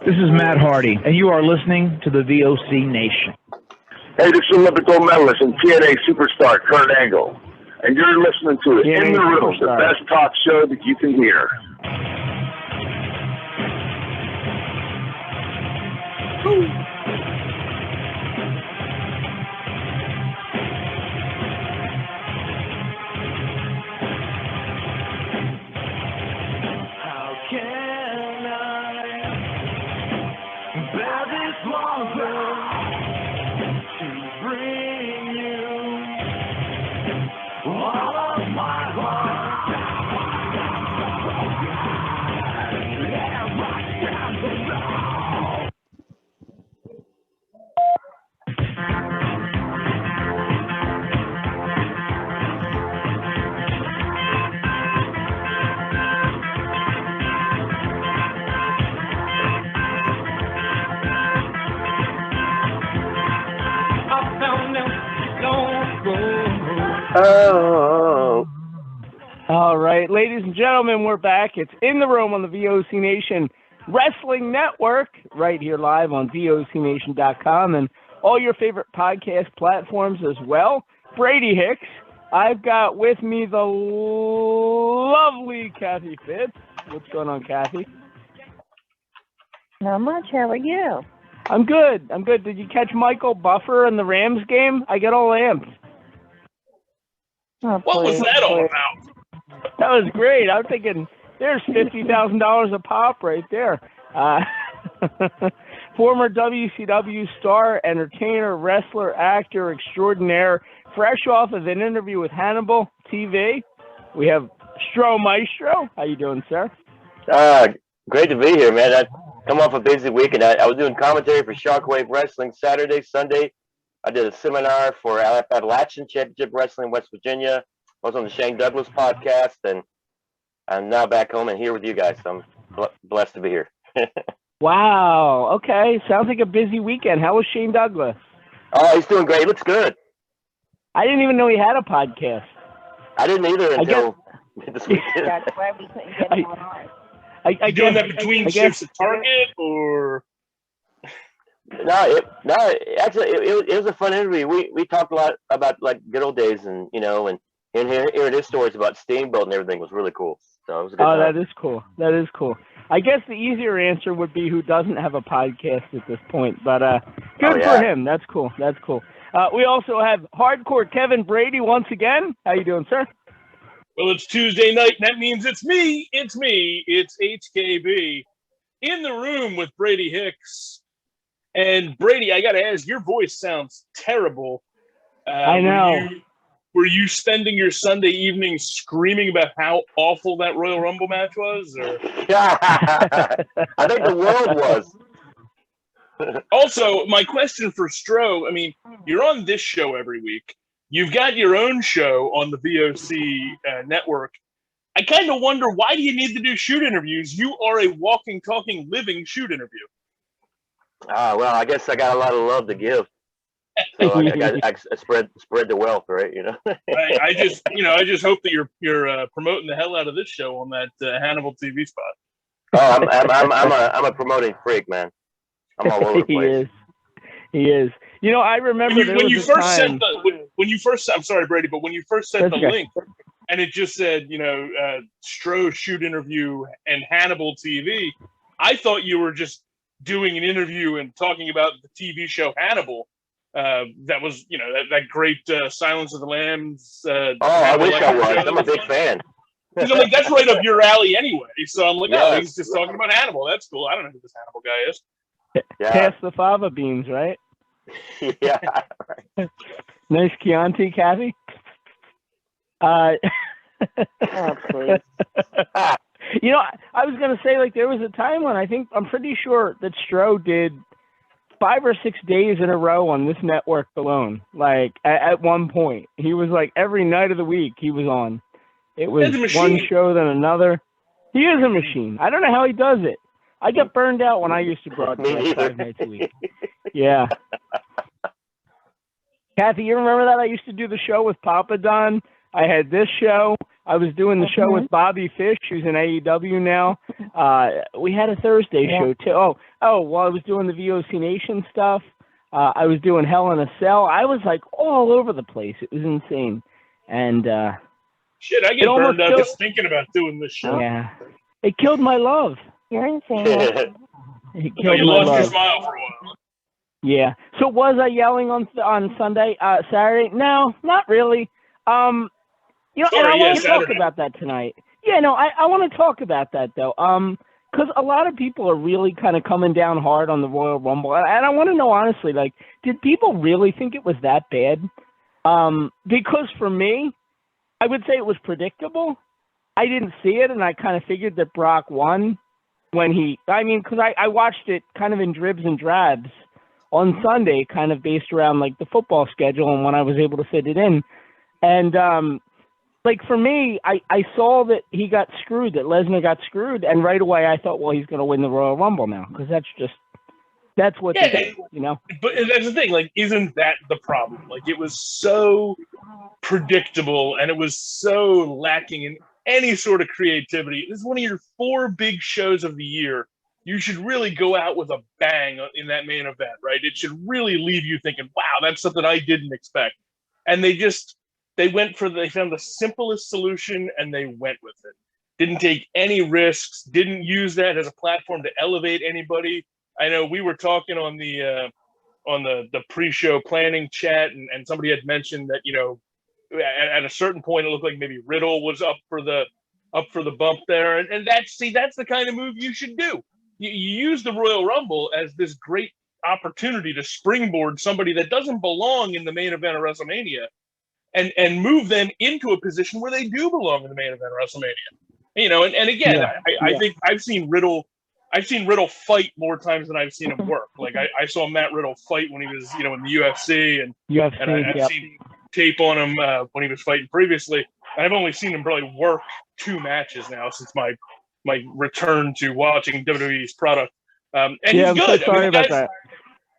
This is Matt Hardy, and you are listening to the VOC Nation. Hey, this is Olympic gold medalist and TNA superstar Kurt Angle, and you're listening to it TNA in the room, superstar. the best talk show that you can hear. Woo. Oh. All right, ladies and gentlemen, we're back. It's In the Room on the VOC Nation Wrestling Network, right here live on VOCNation.com and all your favorite podcast platforms as well. Brady Hicks. I've got with me the lovely Kathy Fitz. What's going on, Kathy? Not much. How are you? I'm good. Did you catch Michael Buffer in the Rams game? I get all amped. Oh, What was that all about? That was great. I'm thinking there's $50,000 a pop right there. Former WCW star, entertainer, wrestler, actor extraordinaire, fresh off of an interview with Hannibal TV. We have Maestro. How you doing, sir? Great to be here, man. I come off a busy week, and I was doing commentary for Shockwave Wrestling Saturday, Sunday. I did a seminar for Appalachian Championship Wrestling in West Virginia. I was on the Shane Douglas podcast, and I'm now back home and here with you guys. So I'm blessed to be here. Wow. Okay. Sounds like a busy weekend. How was Shane Douglas? Oh, he's doing great. He looks good. I didn't even know he had a podcast. I didn't either until this weekend. That's why we couldn't get him on ours. You doing that between shifts at Target, or? No, actually, it was a fun interview. We talked a lot about like good old days, and hearing his stories about Steamboat and everything was really cool. So it was a good time. That is cool. That is cool. I guess the easier answer would be who doesn't have a podcast at this point, but good for him. That's cool. We also have Hardcore Kevin Brady once again. How you doing, sir? Well, it's Tuesday night, and that means it's me. It's HKB in the room with Brady Hicks. And Brady, I got to ask, your voice sounds terrible. I know. Were you spending your Sunday evening screaming about how awful that Royal Rumble match was? Or? I think the world was. Also, my question for Stro, I mean, you're on this show every week. You've got your own show on the VOC network. I kind of wonder, why do you need to do shoot interviews? You are a walking, talking, living shoot interview. Well, I guess I got a lot of love to give. So I spread the wealth, right? I just hope that you're promoting the hell out of this show on that Hannibal TV spot. Oh, I'm a promoting freak, man. I'm all over the place. He is. I remember when you first sent I'm sorry, Brady, but when you first sent the link and it just said, Stro shoot interview and Hannibal TV, I thought you were just doing an interview and talking about the TV show Hannibal. That was, that great Silence of the Lambs. I wish I was. I'm a big fan. Because I'm like, that's right up your alley anyway. So I'm like, oh, he's just talking about Hannibal. That's cool. I don't know who this Hannibal guy is. Yeah. Pass the fava beans, right? Yeah. Nice Chianti, Kathy. Oh, please. I was going to say, like, there was a time when I'm pretty sure that Stro did 5 or 6 days in a row on this network alone. Like, at one point, he was like every night of the week he was on. It was one show then another. He is a machine. I don't know how he does it. I get burned out when I used to broadcast 5 nights a week. Yeah. Kathy, you remember that? I used to do the show with Papa Don. I had this show. I was doing the show with Bobby Fish, who's in AEW now. We had a Thursday show too. While I was doing the VOC Nation stuff, I was doing Hell in a Cell. I was like all over the place. It was insane. And shit, I get burned out just thinking about doing this show. Yeah, it killed my love. You're insane. It killed you my lost love. your smile for a while. Yeah. So was I yelling on Saturday? No, not really. And I want to talk about that tonight. Yeah, no, I want to talk about that though. Because a lot of people are really kind of coming down hard on the Royal Rumble, and I want to know honestly, like, did people really think it was that bad? Because for me, I would say it was predictable. I didn't see it, and I kind of figured that Brock won because I watched it kind of in dribs and drabs on Sunday, kind of based around like the football schedule and when I was able to fit it in. And like for me, I saw that he got screwed, that Lesnar got screwed, and right away I thought, well, he's going to win the Royal Rumble now, because that's what they do, you know. But that's the thing, like, isn't that the problem? Like, it was so predictable, and it was so lacking in any sort of creativity. This is one of your 4 big shows of the year. You should really go out with a bang in that main event, right? It should really leave you thinking, wow, that's something I didn't expect. And they found the simplest solution and they went with it. Didn't take any risks, didn't use that as a platform to elevate anybody. I know we were talking on the pre-show planning chat, and somebody had mentioned that, you know, at a certain point it looked like maybe Riddle was up for the bump there, and that's the kind of move you should do. You use the Royal Rumble as this great opportunity to springboard somebody that doesn't belong in the main event of WrestleMania, and move them into a position where they do belong in the main event of WrestleMania. You know, and again, I think I've seen Riddle fight more times than I've seen him work. Like I saw Matt Riddle fight when he was, you know, in the UFC, and I've seen tape on him when he was fighting previously. And I've only seen him probably work 2 matches now since my return to watching WWE's product. And he's good. I'm so sorry about that.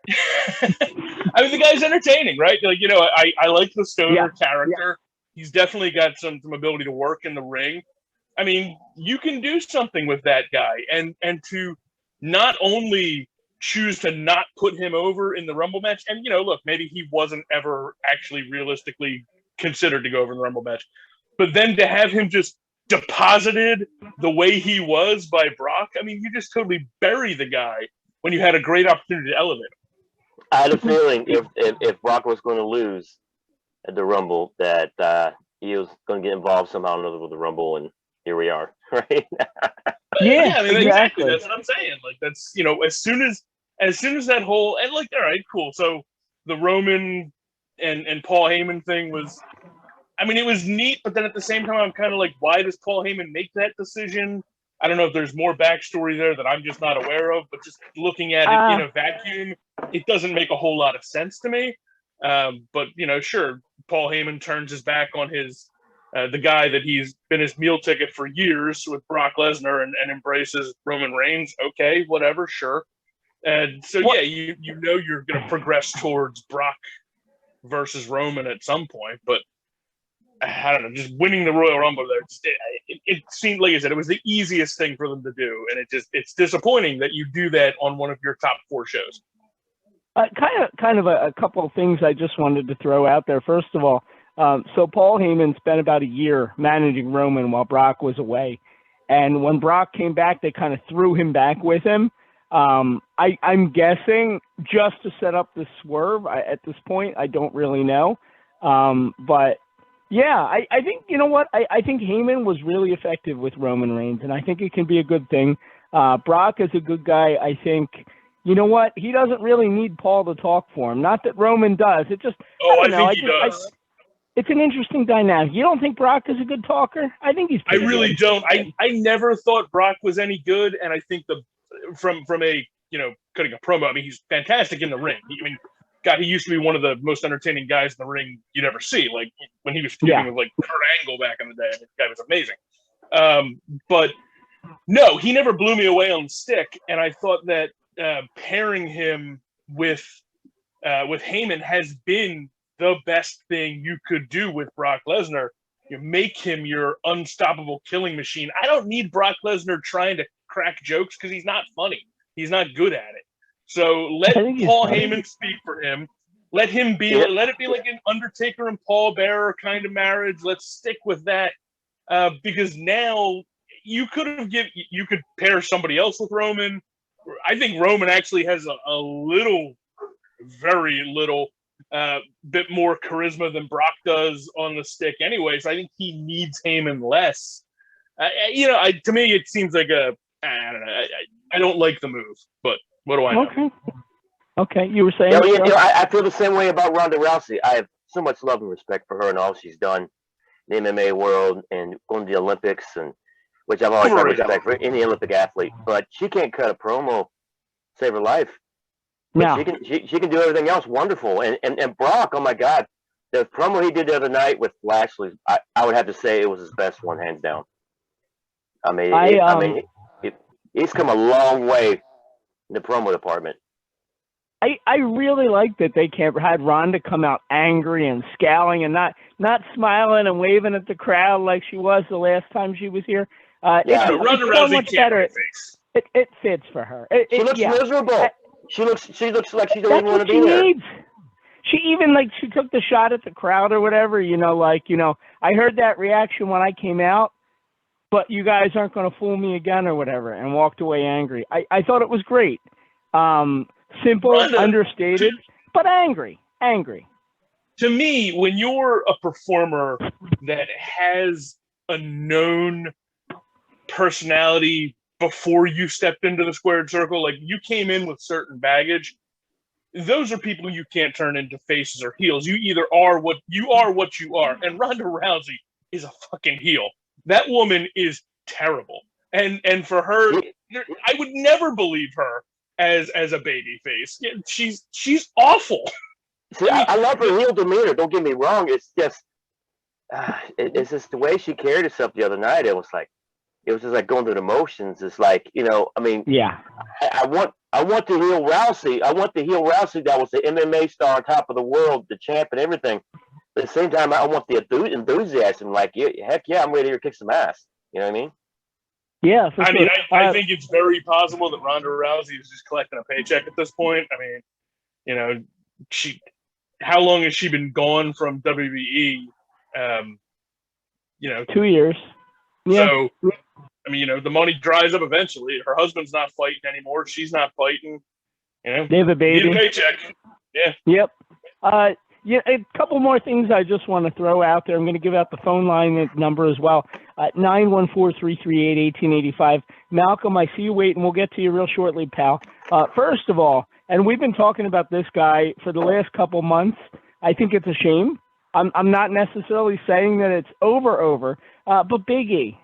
I mean, the guy's entertaining, right? Like, you know, I like the stoner character. He's definitely got some ability to work in the ring. I mean, you can do something with that guy, and to not only choose to not put him over in the Rumble match, and, you know, look, maybe he wasn't ever actually realistically considered to go over in the Rumble match, but then to have him just deposited the way he was by Brock, I mean, you just totally bury the guy when you had a great opportunity to elevate him. I had a feeling if Brock was going to lose at the Rumble, that he was going to get involved somehow or another with the Rumble, and here we are, right? Yeah, I mean, exactly. That's what I'm saying. Like, that's, you know, as soon as that whole, and like, all right, cool. So the Roman and Paul Heyman thing was, I mean, it was neat, but then at the same time, I'm kind of like, why does Paul Heyman make that decision? I don't know if there's more backstory there that I'm just not aware of, but just looking at it in a vacuum, it doesn't make a whole lot of sense to me. But, you know, sure, Paul Heyman turns his back on his the guy that he's been his meal ticket for years with Brock Lesnar, and embraces Roman Reigns. Okay, whatever, sure. And so, yeah, you know you're going to progress towards Brock versus Roman at some point, but I don't know, just winning the Royal Rumble there, it seemed, like I said, it was the easiest thing for them to do, and it's disappointing that you do that on one of your top 4 shows. Kind of a couple of things I just wanted to throw out there. First of all, so Paul Heyman spent about a year managing Roman while Brock was away, and when Brock came back, they kind of threw him back with him. I'm guessing just to set up the swerve. At this point, I don't really know, but yeah, I think, you know what, I think Heyman was really effective with Roman Reigns, and I think it can be a good thing. Brock is a good guy. I think, you know what, he doesn't really need Paul to talk for him. Not that Roman does. It just, I think he does. It's an interesting dynamic. You don't think Brock is a good talker? I think he's pretty good. Don't. I never thought Brock was any good, and I think from a, you know, cutting a promo, I mean, he's fantastic in the ring. God, he used to be one of the most entertaining guys in the ring you'd ever see. Like, when he was feuding with, like, Kurt Angle back in the day, the guy was amazing. But no, he never blew me away on the stick, and I thought that pairing him with Heyman has been the best thing you could do with Brock Lesnar. You make him your unstoppable killing machine. I don't need Brock Lesnar trying to crack jokes because he's not funny. He's not good at it. So let Paul Heyman speak for him. Let him be. Let it be like an Undertaker and Paul Bearer kind of marriage. Let's stick with that because now you could pair somebody else with Roman. I think Roman actually has a little, very little, bit more charisma than Brock does on the stick. Anyway, so I think he needs Heyman less. To me, it seems like I don't know. I don't like the move, but what do I know? Okay, you were saying. I feel the same way about Ronda Rousey. I have so much love and respect for her and all she's done in the MMA world and going to the Olympics, and which I've always had respect for any Olympic athlete. But she can't cut a promo, save her life. But she can do everything else wonderful. And Brock, oh my God, the promo he did the other night with Lashley, I would have to say it was his best one, hands down. I mean, he's come a long way in the promo department. I really like that they had Ronda come out angry and scowling and not smiling and waving at the crowd like she was the last time she was here. Ronda Rousey can't face. It fits for her. She looks miserable. She looks like she don't even want to be there. She even she took the shot at the crowd or whatever. I heard that reaction when I came out, but you guys aren't going to fool me again or whatever, and walked away angry. I thought it was great. Simple, Ronda, understated, but angry. To me, when you're a performer that has a known personality before you stepped into the squared circle, like you came in with certain baggage, those are people you can't turn into faces or heels. You either are what you are. And Ronda Rousey is a fucking heel. That woman is terrible. And for her, I would never believe her as a baby face. She's awful. See, I love her heel demeanor. Don't get me wrong. It's just the way she carried herself the other night. It was just like going through the motions. It's like, I mean, yeah. I want to heel Rousey. I want the heel Rousey that was the MMA star on top of the world, the champ and everything. But at the same time, I want the enthusiasm. Like, heck yeah, I'm ready to kick some ass. You know what I mean? Yeah, I mean, I think it's very possible that Ronda Rousey is just collecting a paycheck at this point. I mean, how long has she been gone from WWE? 2 years. Yeah. So, I mean, the money dries up eventually. Her husband's not fighting anymore. She's not fighting. They have a baby. Need a paycheck. Yeah. Yep. A couple more things I just want to throw out there. I'm going to give out the phone line number as well. 914-338-1885. Malcolm, I see you waiting. We'll get to you real shortly, pal. First of all, and we've been talking about this guy for the last couple months. I think it's a shame. I'm not necessarily saying that it's over, but Big E.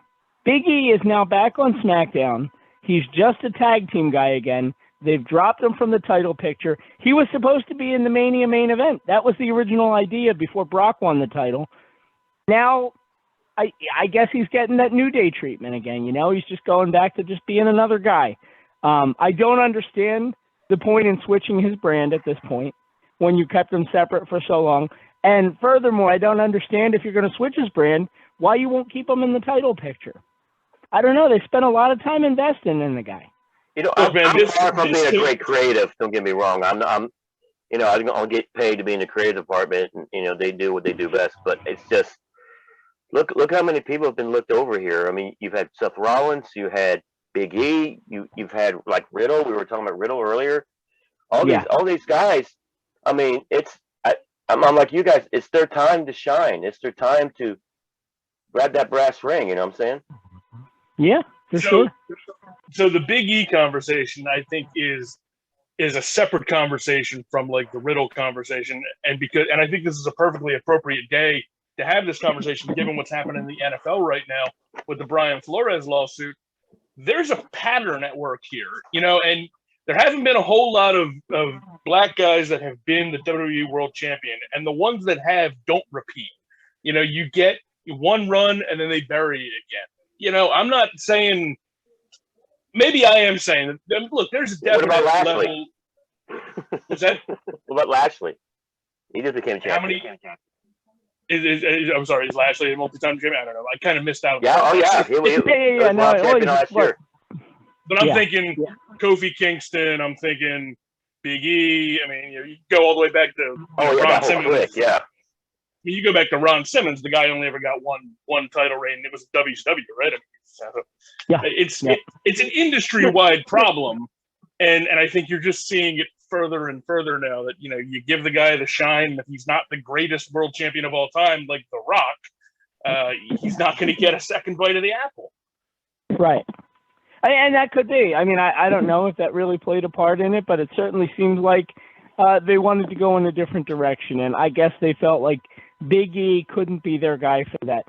Big E is now back on SmackDown. He's just a tag team guy again. They've dropped him from the title picture. He was supposed to be in the Mania main event. That was the original idea before Brock won the title. Now, I guess he's getting that New Day treatment again. He's just going back to just being another guy. I don't understand the point in switching his brand at this point when you kept him separate for so long. And furthermore, I don't understand if you're going to switch his brand, why you won't keep him in the title picture. I don't know. They spent a lot of time investing in the guy. I'm far from being a great creative. Don't get me wrong. I don't get paid to be in the creative department, and they do what they do best. But it's just look how many people have been looked over here. I mean, you've had Seth Rollins, you had Big E, you've had like Riddle. We were talking about Riddle earlier. All these guys. I mean, I'm like you guys. It's their time to shine. It's their time to grab that brass ring. You know what I'm saying? Yeah, for sure. So the Big E conversation, I think, is a separate conversation from like the Riddle conversation, and I think this is a perfectly appropriate day to have this conversation, given what's happening in the NFL right now with the Brian Flores lawsuit. There's a pattern at work here, and there haven't been a whole lot of black guys that have been the WWE World Champion, and the ones that have don't repeat. You get one run and then they bury it again. I'm not saying. Maybe I am saying that. Look, there's a definite what about Lashley? level. Is that? What about Lashley? He just became champion. I'm sorry, is Lashley a multi-time champion? I don't know. I kind of missed out. Yeah, oh yeah. He was No, champion last year. But I'm thinking Kofi Kingston. I'm thinking Big E. I mean, you go all the way back to Ron Simmons. Click, yeah. I mean, you go back to Ron Simmons. The guy only ever got one title reign, and it was WCW, right? I mean, it's an industry-wide problem, and I think you're just seeing it further and further now. That you give the guy the shine. That he's not the greatest world champion of all time, like The Rock. He's not going to get a second bite of the apple. Right. And that could be. I mean, I don't know if that really played a part in it, but it certainly seems like they wanted to go in a different direction, and I guess they felt like Big E couldn't be their guy for that.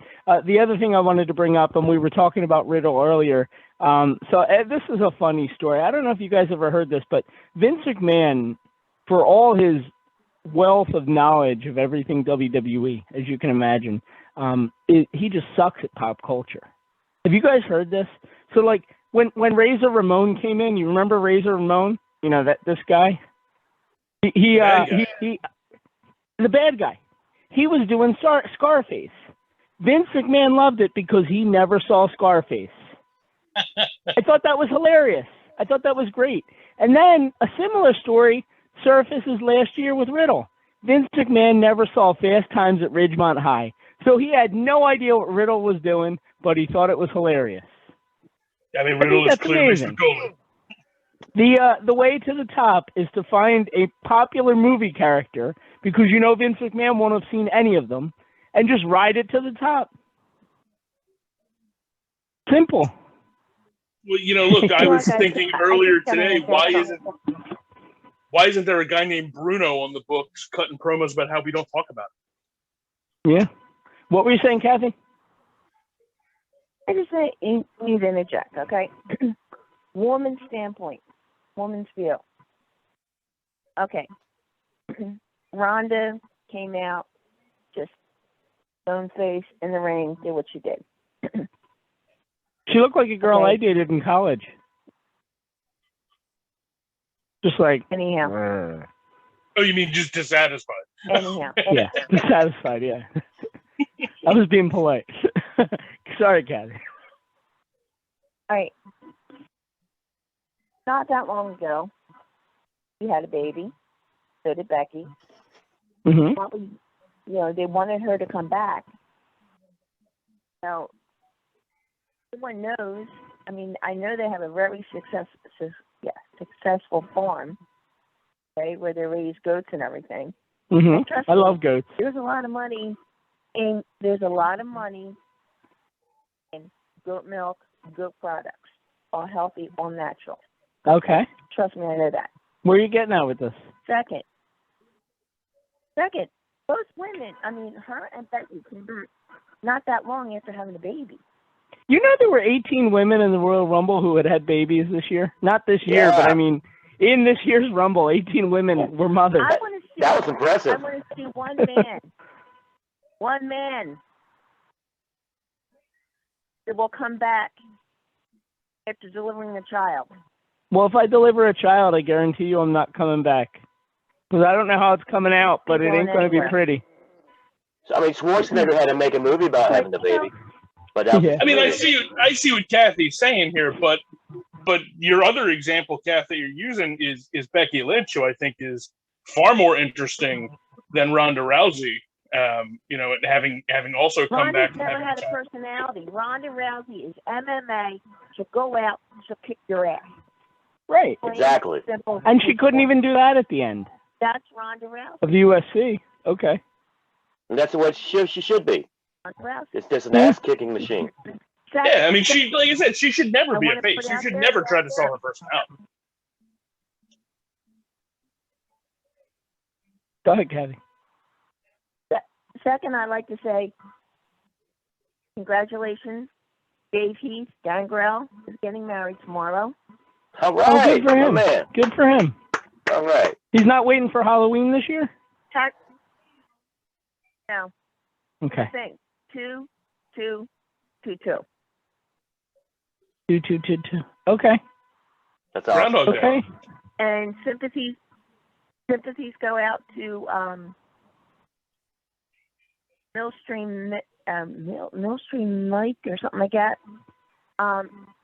The other thing I wanted to bring up, and we were talking about Riddle earlier, so this is a funny story. I don't know if you guys ever heard this, but Vince McMahon, for all his wealth of knowledge of everything WWE, as you can imagine, he just sucks at pop culture. Have you guys heard this? So, like, when Razor Ramon came in, you remember Razor Ramon? You know, this guy? He the bad guy. He was doing Scarface. Vince McMahon loved it because he never saw Scarface. I thought that was hilarious. I thought that was great. And then a similar story surfaces last year with Riddle. Vince McMahon never saw Fast Times at Ridgemont High. So he had no idea what Riddle was doing, but he thought it was hilarious. I mean, Riddle is clearly golden. The way to the top is to find a popular movie character, because Vince McMahon won't have seen any of them, and just ride it to the top. Simple. Well, look, I was thinking earlier today, why isn't there a guy named Bruno on the books cutting promos about how we don't talk about it? Yeah. What were you saying, Kathy? I just need to interject, okay? Woman's standpoint, woman's view. Okay. Rhonda came out, just stone face in the ring, did what she did. She looked like a girl I dated in college. Just like. Anyhow. Oh, you mean just dissatisfied? Anyhow. Yeah, dissatisfied, yeah. I was being polite. Sorry, Kathy. All right. Not that long ago, we had a baby. So did Becky. Mm-hmm. Probably, they wanted her to come back. Now, everyone knows. I mean, I know they have a very successful farm, okay, where they raise goats and everything. Mm-hmm. I love goats. There's a lot of money, and there's a lot of money in goat milk, goat products, all healthy, all natural. Okay. Trust me, I know that. Where are you getting at with this? Second, both women, I mean, her and Becky came back not that long after having a baby. You know there were 18 women in the Royal Rumble who had babies this year? Not this year, but I mean, in this year's Rumble, 18 women were mothers. That was impressive. I want to see one man that will come back after delivering a child. Well, if I deliver a child, I guarantee you I'm not coming back. Because I don't know how it's coming out, but it ain't going to be pretty. So, I mean, Schwarzenegger had to make a movie about having the baby. But I mean, I see what Kathy's saying here, but your other example, Kath, that you're using is Becky Lynch, who I think is far more interesting than Ronda Rousey. Having also come Ronda's back. Never had a personality. Ronda Rousey is MMA. She'll go out. She'll kick your ass. Right. Exactly. Simple. And she couldn't even do that at the end. That's Ronda Rousey. Of the UFC. Okay. And that's what she should be. Ronda Rousey. It's just an ass-kicking machine. Yeah, I mean, like I said, she should never be a face. You should never try to sell her personality. Go ahead, Kathy. Second, I'd like to say congratulations. Dave Heath, Gangrel, is getting married tomorrow. All right. Oh, good for him. Man. Good for him. All right. He's not waiting for Halloween this year? No. Okay. Thing. 2, 2, 2, 2. 2, 2, 2, 2. Okay. That's awesome. Okay. And sympathies go out to Millstream Mike or something like that.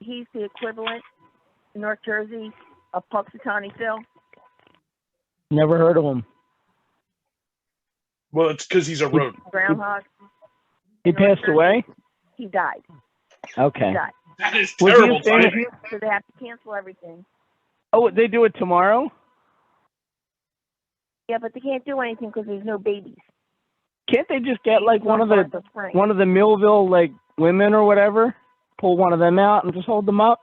He's the equivalent in North Jersey of Puxatawny Phil. Never heard of him. Well, it's because he's a rodent. Groundhog. He passed away? He died. Okay. He died. That is Was he terrible a famous- timing. So they have to cancel everything. Oh, they do it tomorrow? Yeah, but they can't do anything because there's no babies. Can't they just get like one of the spring. Millville like women or whatever, pull one of them out and just hold them up?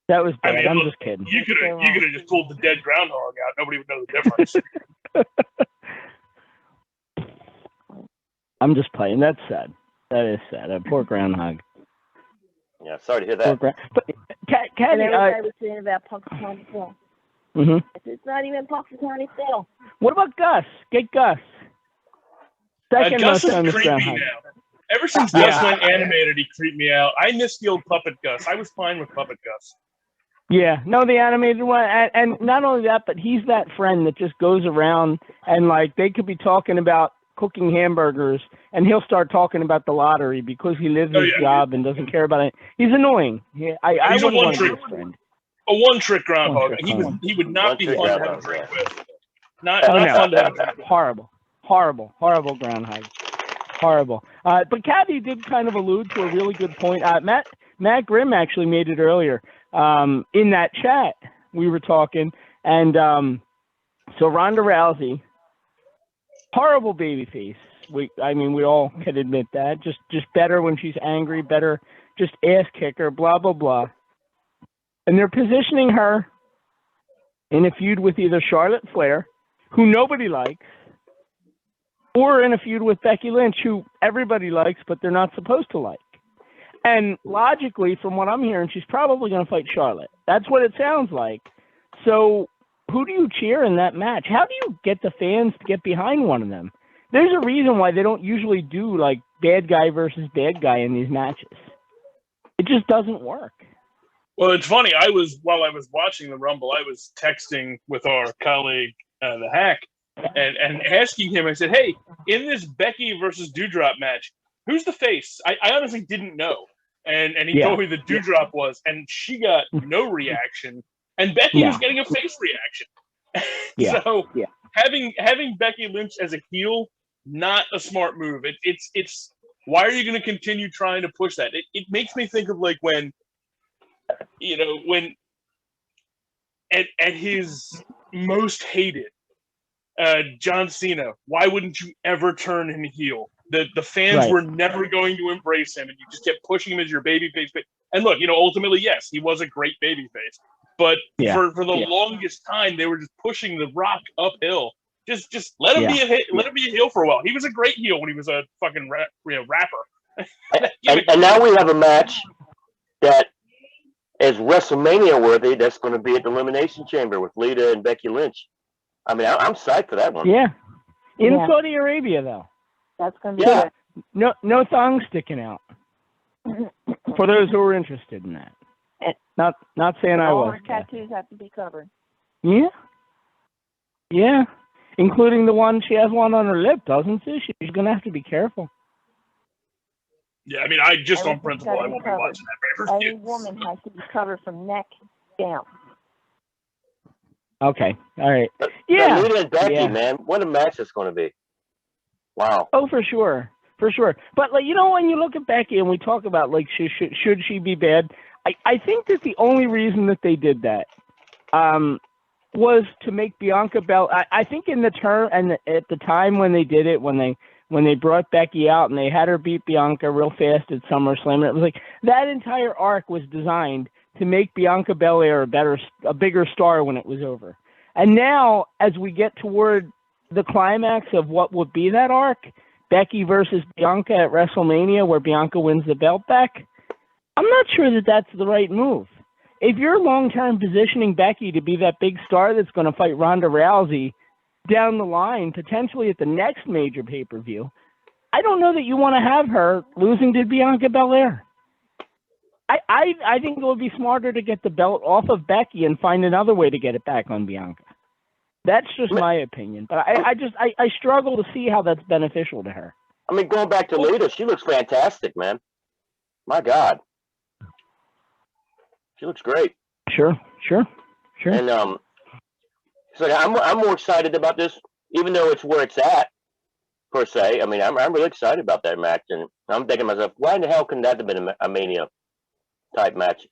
That was bad. I mean, I'm look, just kidding. You could have just pulled the dead groundhog out. Nobody would know the difference. I'm just playing. That's sad. That is sad. A poor groundhog. Yeah, sorry to hear Poor that. But And Caddy, everybody was saying about Puxatawny Phil. mhm. It's not even Puxatawny Phil. What about Gus? Get Gus. Second Gus most is famous creepy groundhog. now. Ever since Yeah. Gus went animated, he creeped me out. I missed the old Puppet Gus. I was fine with Puppet Gus. Yeah, no, the animated one, and not only that, but he's that friend that just goes around and like they could be talking about cooking hamburgers, and he'll start talking about the lottery because he lives his job and doesn't care about it. He's annoying. Yeah, I He's a wouldn't want to be one-trick- his friend. A one-trick groundhog. One-trick He would not be One-trick fun to have a groundhog, drink with. Not Oh, no. fun to have a drink with. Horrible groundhog. Horrible. But Kathy did kind of allude to a really good point. Matt Grimm actually made it earlier in that chat. We were talking, and so Ronda Rousey, horrible babyface. We all can admit that. Just better when she's angry. Better, just ass kicker. Blah blah blah. And they're positioning her in a feud with either Charlotte Flair, who nobody likes, or in a feud with Becky Lynch, who everybody likes, but they're not supposed to like. And logically, from what I'm hearing, she's probably going to fight Charlotte. That's what it sounds like. So who do you cheer in that match? How do you get the fans to get behind one of them? There's a reason why they don't usually do like bad guy versus bad guy in these matches. It just doesn't work. Well, it's funny. While I was watching the Rumble, I was texting with our colleague, the Hack, and asking him. I said, "Hey, in this Becky versus Dewdrop match, who's the face?" I honestly didn't know, and he told me the Dewdrop was, and she got no reaction, and Becky was getting a face reaction. So having Becky Lynch as a heel, not a smart move. It's why are you going to continue trying to push that? It makes me think of like when at his most hated, John Cena, why wouldn't you ever turn him heel? The fans were never going to embrace him, and you just kept pushing him as your babyface. And look, ultimately, yes, he was a great babyface, but for the longest time, they were just pushing The Rock uphill. Just let him let him be a heel for a while. He was a great heel when he was a fucking rapper. and now we have a match that is WrestleMania worthy. That's going to be at the Elimination Chamber with Lita and Becky Lynch. I mean, I'm psyched for that one. Yeah, in Saudi Arabia though. That's going to be no thong sticking out. For those who are interested in that. Not saying I all was. her tattoos have to be covered. Yeah. Including the one, she has one on her lip, doesn't she? She's going to have to be careful. Yeah, I mean, on principle, I won't be watching that pay-per-view. Every woman has to be covered from neck down. Okay, all right. Yeah. Lita and Becky, man, what a match it's going to be. Wow. Oh, for sure. But like, when you look at Becky and we talk about like, should she be bad? I think that the only reason that they did that was to make Bianca Belair. I think in the term and at the time when they did it, when they brought Becky out and they had her beat Bianca real fast at SummerSlam, and it was like that entire arc was designed to make Bianca Belair a bigger star when it was over. And now, as we get toward the climax of what would be that arc, Becky versus Bianca at WrestleMania, where Bianca wins the belt back, I'm not sure that that's the right move. If you're long-term positioning Becky to be that big star that's going to fight Ronda Rousey down the line, potentially at the next major pay-per-view, I don't know that you want to have her losing to Bianca Belair. I think it would be smarter to get the belt off of Becky and find another way to get it back on Bianca. That's just my opinion, but I struggle to see how that's beneficial to her. I mean, going back to Lita, she looks fantastic, man. My God, she looks great. Sure. And so I'm more excited about this, even though it's where it's at, per se. I mean, I'm really excited about that match, and I'm thinking to myself, why in the hell couldn't that have been a Mania type match?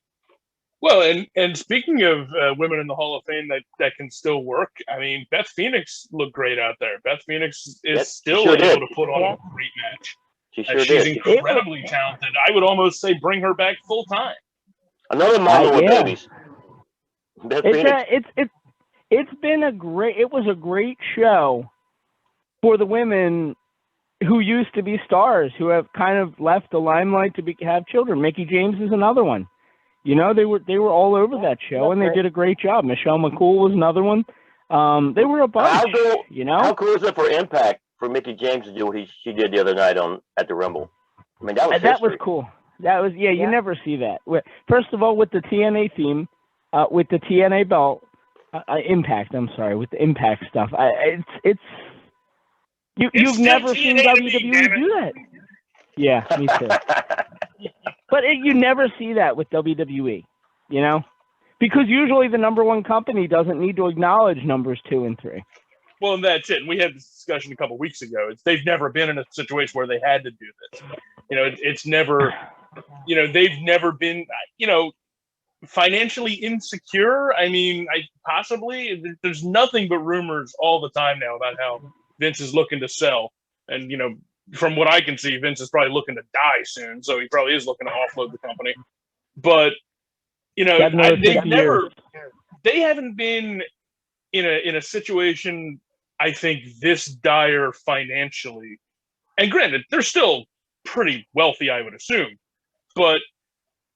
Well, and speaking of women in the Hall of Fame that can still work, I mean, Beth Phoenix looked great out there. Beth Phoenix is still able to put on a great match. She sure she's did. Incredibly talented. I would almost say bring her back full time. Another mama with babies. Beth Phoenix. It was a great show for the women who used to be stars, who have kind of left the limelight to have children. Mickey James is another one. You know, they were all over that show, and they did a great job. Michelle McCool was another one. They were a bunch. How cool is it for Impact for Mickey James to do what she did the other night at the Rumble? I mean, that was cool. That was you never see that. First of all, with the TNA theme, with the TNA belt, Impact. I'm sorry, with the Impact stuff. You've never seen WWE do that. Yeah, me too. But you never see that with WWE, you know, because usually the number one company doesn't need to acknowledge numbers 2 and 3. Well, and that's it. We had this discussion a couple of weeks ago. They've never been in a situation where they had to do this. You know, it's never, you know, they've never been, you know, financially insecure. I mean, there's nothing but rumors all the time now about how Vince is looking to sell. And, you know, from what I can see, Vince is probably looking to die soon, so he probably is looking to offload the company. But you know, they haven't been in a situation, I think, this dire financially. And granted, they're still pretty wealthy, I would assume, but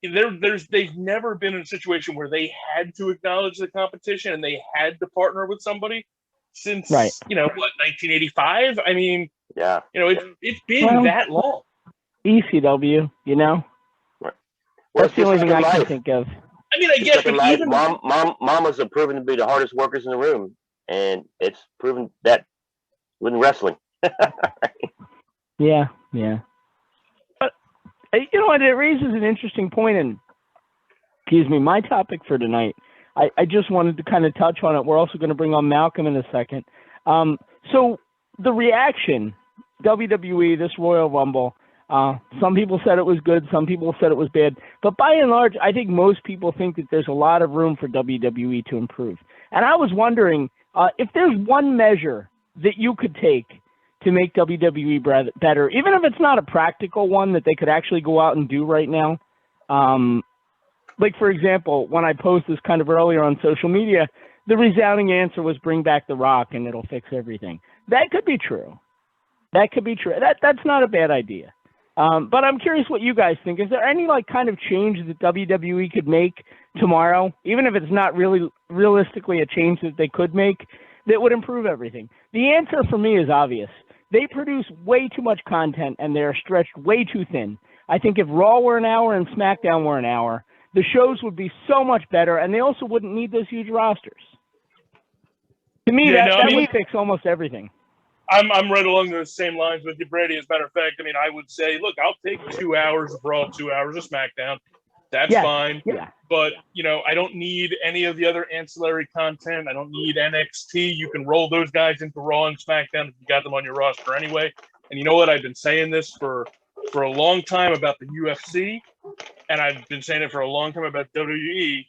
they've never been in a situation where they had to acknowledge the competition and they had to partner with somebody since 1985. I mean. Yeah, you know, it's been that long. ECW, you know. Right. That's the only thing I can think of. I mean, I guess, but even mamas are proven to be the hardest workers in the room, and it's proven that with wrestling. Yeah. But you know what? It raises an interesting point, and my topic for tonight. I just wanted to kind of touch on it. We're also going to bring on Malcolm in a second. So the reaction. WWE, this Royal Rumble, some people said it was good, some people said it was bad, but by and large, I think most people think that there's a lot of room for WWE to improve. And I was wondering if there's one measure that you could take to make WWE better, even if it's not a practical one that they could actually go out and do right now. Like, for example, when I posted this kind of earlier on social media, the resounding answer was bring back The Rock and it'll fix everything. That could be true. That's not a bad idea. But I'm curious what you guys think. Is there any kind of change that WWE could make tomorrow, even if it's not really realistically a change that they could make, that would improve everything? The answer for me is obvious. They produce way too much content and they're stretched way too thin. I think if Raw were an hour and SmackDown were an hour, the shows would be so much better, and they also wouldn't need those huge rosters. To me, that would fix almost everything. I'm right along those same lines with you, Brady. As a matter of fact, I mean, I would say, look, I'll take 2 hours of Raw, 2 hours of SmackDown. That's fine. Yeah. But, you know, I don't need any of the other ancillary content. I don't need NXT. You can roll those guys into Raw and SmackDown if you got them on your roster anyway. And you know what? I've been saying this for a long time about the UFC, and I've been saying it for a long time about WWE.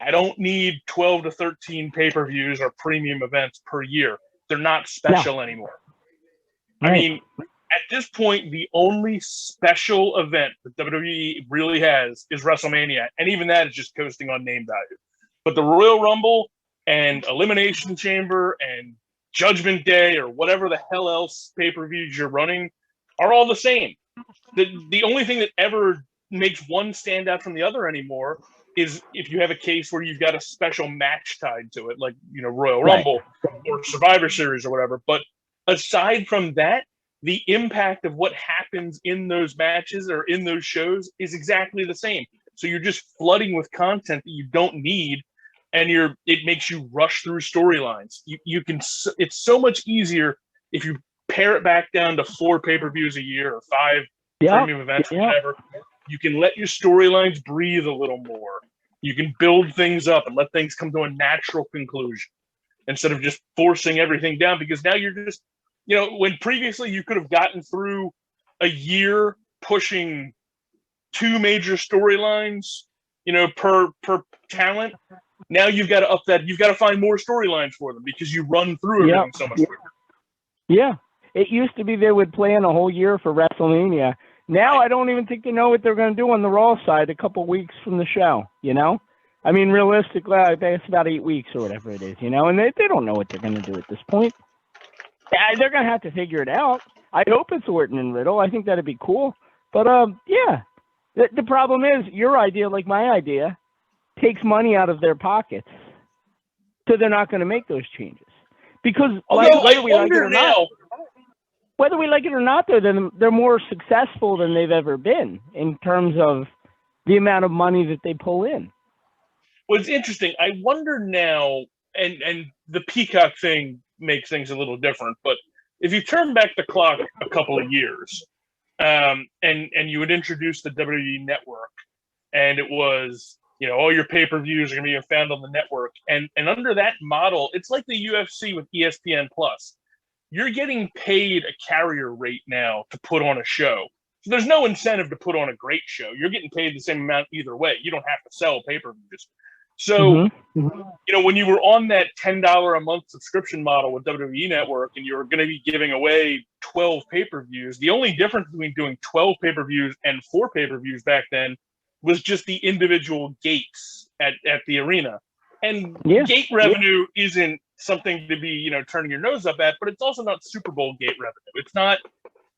I don't need 12 to 13 pay-per-views or premium events per year. They're not special anymore. Right. I mean, at this point, the only special event that WWE really has is WrestleMania. And even that is just coasting on name value. But the Royal Rumble and Elimination Chamber and Judgment Day or whatever the hell else pay-per-views you're running are all the same. The only thing that ever makes one stand out from the other anymore is if you have a case where you've got a special match tied to it, like, you know, Royal Rumble or Survivor Series or whatever. But aside from that, the impact of what happens in those matches or in those shows is exactly the same. So you're just flooding with content that you don't need and it makes you rush through storylines. You can, it's so much easier if you pare it back down to 4 pay-per-views a year or 5 premium events, whatever. You can let your storylines breathe a little more. You can build things up and let things come to a natural conclusion instead of just forcing everything down, because now you're just, when previously you could have gotten through a year pushing 2 major storylines, per talent. Now you've got to up that. You've got to find more storylines for them because you run through everything so much quicker. Yeah. It used to be they would plan a whole year for WrestleMania. Now I don't even think they know what they're going to do on the Raw side a couple weeks from the show, I mean, realistically, I think it's about 8 weeks or whatever it is, and they don't know what they're going to do at this point. They're going to have to figure it out. I hope it's Orton and Riddle. I think that'd be cool. But, yeah, the problem is your idea, like my idea, takes money out of their pockets. So they're not going to make those changes. Because whether we like it or not, they're more successful than they've ever been in terms of the amount of money that they pull in. Well, it's interesting. I wonder now, and the Peacock thing makes things a little different, but if you turn back the clock a couple of years, and you would introduce the WWE Network, and it was, all your pay-per-views are going to be found on the network, and under that model, it's like the UFC with ESPN Plus. You're getting paid a carrier rate now to put on a show. So there's no incentive to put on a great show. You're getting paid the same amount either way. You don't have to sell pay-per-views. So, when you were on that $10 a month subscription model with WWE Network and you were going to be giving away 12 pay-per-views, the only difference between doing 12 pay-per-views and 4 pay-per-views back then was just the individual gates at the arena. And gate revenue isn't something to be, turning your nose up at, but it's also not Super Bowl gate revenue. It's not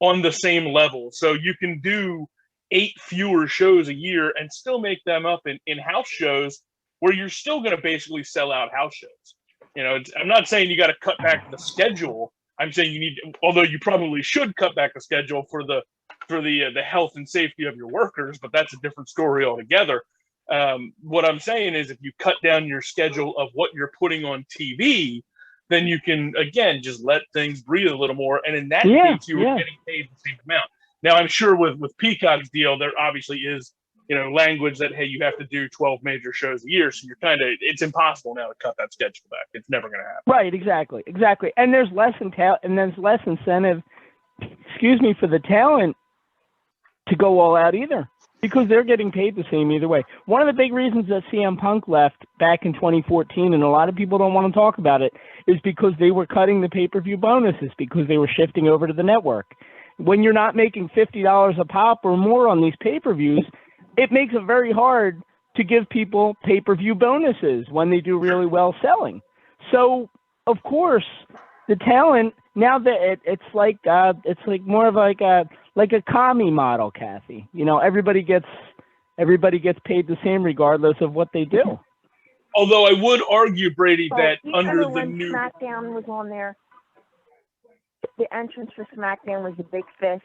on the same level. So you can do 8 fewer shows a year and still make them up in house shows where you're still going to basically sell out house shows. I'm not saying you got to cut back the schedule. I'm saying you need, although you probably should cut back the schedule for the health and safety of your workers, but that's a different story altogether. What I'm saying is if you cut down your schedule of what you're putting on TV, then you can, again, just let things breathe a little more. And in that case, you were getting paid the same amount. Now, I'm sure with Peacock's deal, there obviously is, language that, hey, you have to do 12 major shows a year. So you're it's impossible now to cut that schedule back. It's never going to happen. Right, exactly. And there's less incentive, for the talent to go all out either, because they're getting paid the same either way. One of the big reasons that CM Punk left back in 2014, and a lot of people don't want to talk about it, is because they were cutting the pay-per-view bonuses because they were shifting over to the network. When you're not making $50 a pop or more on these pay-per-views, it makes it very hard to give people pay-per-view bonuses when they do really well selling. So, of course, the talent, now that it's like more of like a commie model, Kathy. Everybody gets paid the same regardless of what they do. Although I would argue, Brady, that under the new SmackDown was on there, the entrance for SmackDown was the big fist.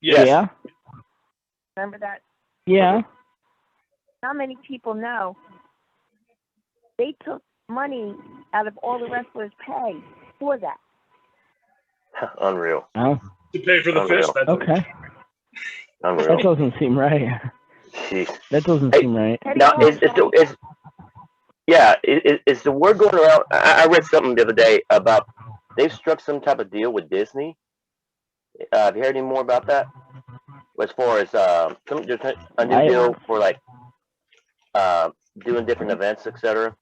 Yes. Yeah. Remember that? Yeah. How many people know they took money out of all the wrestlers' pay for that? Unreal. Oh. To pay for the fist. That's okay. Unreal. That doesn't seem right. Jeez. That doesn't seem right. Now, is the word going around? I read something the other day about they've struck some type of deal with Disney. Have you heard any more about that? As far as a new deal for doing different events, etc.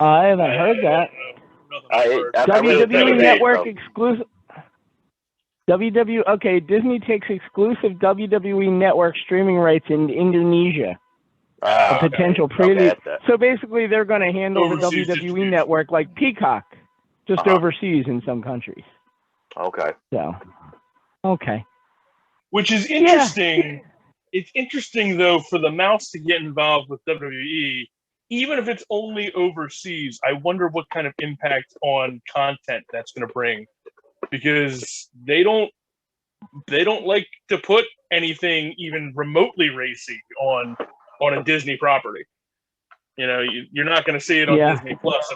I haven't heard that. WWE Network exclusive. Disney takes exclusive WWE Network streaming rights in Indonesia. A potential preview. So basically, they're going to handle overseas the WWE Network like Peacock, just overseas in some countries. Okay. So, okay. Which is interesting. Yeah. It's interesting, though, for the mouse to get involved with WWE, even if it's only overseas. I wonder what kind of impact on content that's going to bring, because they don't like to put anything even remotely racy on on a Disney property. You know, you're not going to see it on Disney Plus.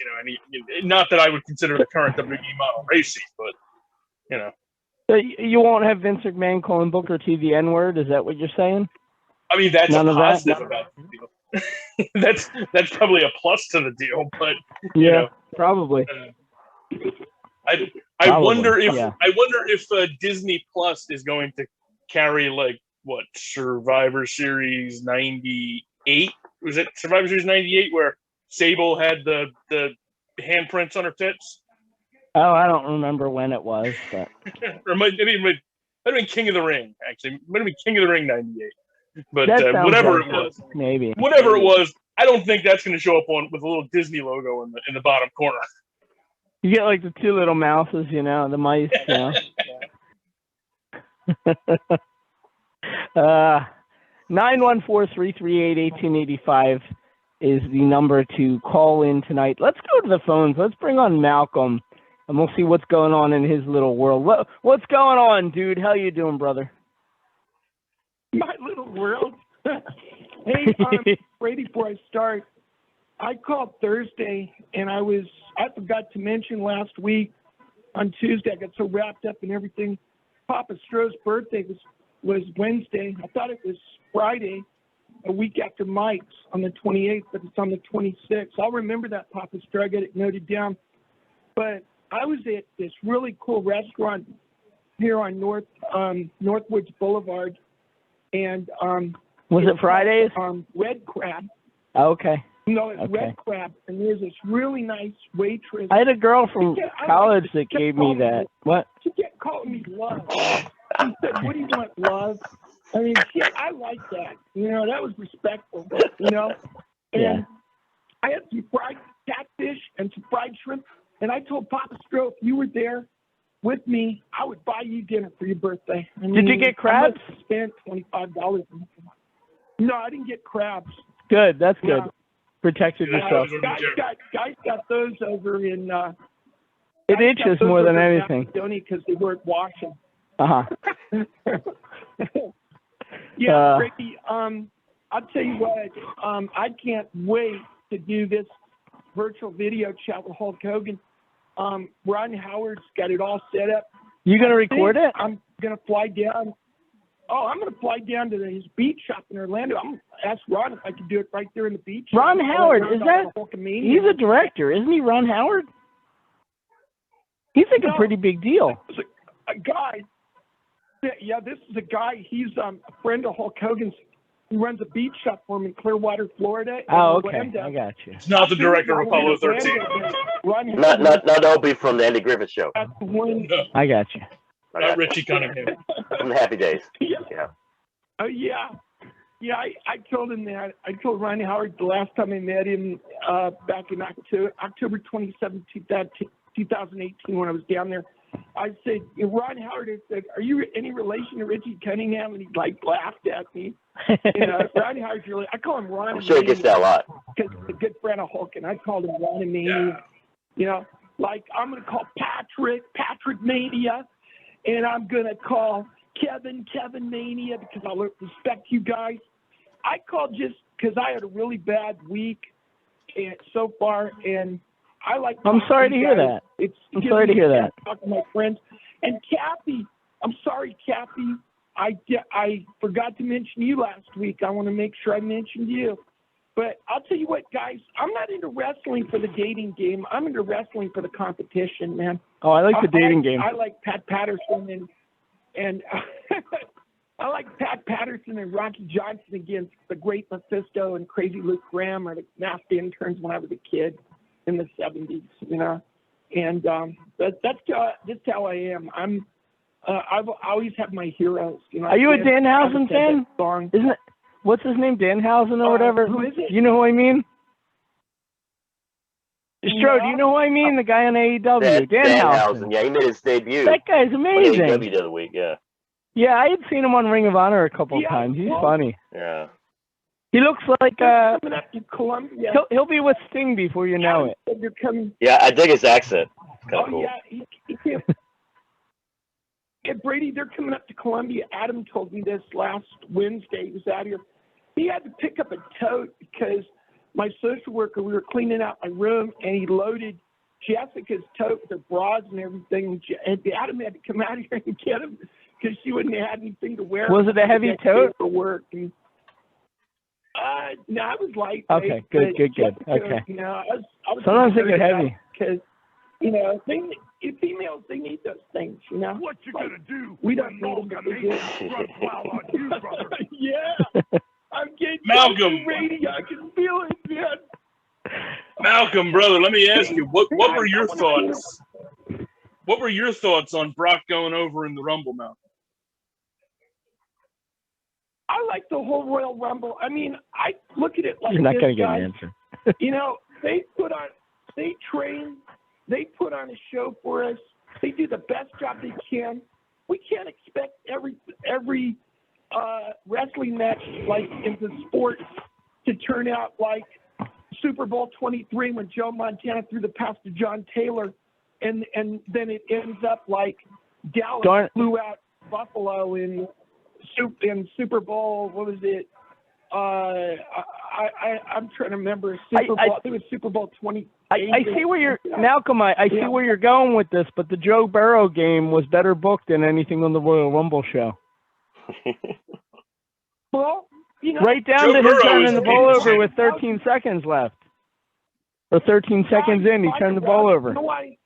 You know, and not that I would consider the current WWE model racy, but you know. So you won't have Vince McMahon calling Booker T the N-word? Is that what you're saying? I mean, that's None a of that? positive about the deal. that's probably a plus to the deal, but Yeah, you know, probably. I wonder if Disney Plus is going to carry like what Survivor Series 98, was it Survivor Series 98 where Sable had the handprints on her tits? Oh, I don't remember when it was, but Or might have been King of the Ring, actually. Might have been King of the Ring 98. But that sounds whatever like it was, maybe. whatever it was, I don't think that's going to show up with a little Disney logo in the bottom corner. You get like the two little mouses, you know, the mice, you know. 914-338-1885 is the number to call in tonight. Let's go to the phones. Let's bring on Malcolm, and we'll see what's going on in his little world. What's going on, dude? How you doing, brother? My little world. Hey, Brady, before I start, I called Thursday, and I forgot to mention last week on Tuesday, I got so wrapped up in everything. Papa Stroh's birthday was Wednesday. I thought it was Friday, a week after Mike's on the 28th, but it's on the 26th. I'll remember that, Papa Stroh. I got it noted down. But I was at this really cool restaurant here on Northwoods Boulevard, and was it Fridays? Red Crab. Oh, okay. No, it's Okay. Red Crab, and there's this really nice waitress. I had a girl from college that gave me that. What? She kept calling me Love. She said, "What do you want, Love?" I mean, I like that. You know, that was respectful. You know, and Yeah. I had some fried catfish and some fried shrimp, and I told Papa Stroh, if you were there with me, I would buy you dinner for your birthday. I mean, Did you get crabs? I spent $25. No, I didn't get crabs. Good. That's good. Yeah. Protected yourself. Guys got those over in. It itches more than anything. Because they weren't washing. Uh-huh. Yeah, Ricky. I'll tell you what. I can't wait to do this virtual video chat with Hulk Hogan. Ron Howard's got it all set up. You gonna record it? I'm gonna fly down. Oh, I'm gonna fly down to his beach shop in Orlando. I'm gonna ask Ron if I can do it right there in the beach. Ron Howard, is that? He's a director, isn't he? Ron Howard. He's like a pretty big deal. A guy. Yeah, this is a guy. He's a friend of Hulk Hogan's. He runs a beach shop for him in Clearwater, Florida. Oh, okay. I got you. It's not the director of Apollo 13. Not Opie from the Andy Griffith Show. I got you. Not Richie Cunningham. From the Happy Days. Yeah. Oh, yeah. Yeah, I told him that. I told Ron Howard the last time I met him back in October 27, 2018, when I was down there. I said, Ron Howard, I said, are you any relation to Richie Cunningham? And he laughed at me. Ron Howard's really, I call him Ron. I'm sure he gets that a lot. Because he's a good friend of Hulk, and I called him Ron and Mania. Yeah. You know, like I'm going to call Patrick Mania, and I'm going to call Kevin Mania because I respect you guys. I called just because I had a really bad week so far, and I like. I'm sorry to hear that. I'm sorry to hear that. Talk to my friends and Kathy. I'm sorry, Kathy. I forgot to mention you last week. I want to make sure I mentioned you. But I'll tell you what, guys. I'm not into wrestling for the dating game. I'm into wrestling for the competition, man. Oh, I like the dating game. I like Pat Patterson and I like Pat Patterson and Rocky Johnson against the Great Mephisto and Crazy Luke Graham or the masked interns when I was a kid in the 70s, you know. And that's how I am. I've always had my heroes. You know. Are you a Danhausen fan? Isn't it? What's his name? Danhausen or whatever? Who is it? You know who I mean? Stro, do you know who I mean? The guy on AEW. Danhausen. Yeah, he made his debut. That guy's amazing. AEW the other week, yeah. Yeah, I had seen him on Ring of Honor a couple of times. He's funny. Yeah. He looks like coming up to Columbia. He'll be with Sting before you know it. They're coming. Yeah, I dig his accent. Kind of cool. Yeah, he can't. Yeah, Brady, they're coming up to Columbia. Adam told me this last Wednesday. He was out here. he had to pick up a tote because my social worker, we were cleaning out my room, and he loaded Jessica's tote with her bras and everything, and Adam had to come out here and get him because she wouldn't have had anything to wear. Was it a heavy tote? For work. And, no, it was light. Okay, good. Jessica, Okay. You know, I was Sometimes they get heavy. because, you know, females, they need those things, you know. What you gonna do? We don't need them, but they do. Profile on you, brother. Yeah. I'm getting Malcolm. radio. I can feel it, man. Malcolm, brother, let me ask you, what were your thoughts? What were your thoughts on Brock going over in the Rumble, Malcolm? I like the whole Royal Rumble. I mean, I look at it like You're not this, going to get guys. an answer. You know, they train, they put on a show for us. They do the best job they can. We can't expect every wrestling match, like in the sport, to turn out like Super Bowl 23 when Joe Montana threw the pass to John Taylor, and then it ends up like Dallas flew out Buffalo in Super Bowl. What was it? I'm trying to remember. I think it was Super Bowl 20. I see where you're, Malcolm. I see where you're going with this, but the Joe Burrow game was better booked than anything on the Royal Rumble show. Well, you know, right down Joe to him Burrow turning is the ball insane. over with 13 seconds left, or 13 seconds in, he turned the ball over. You know why?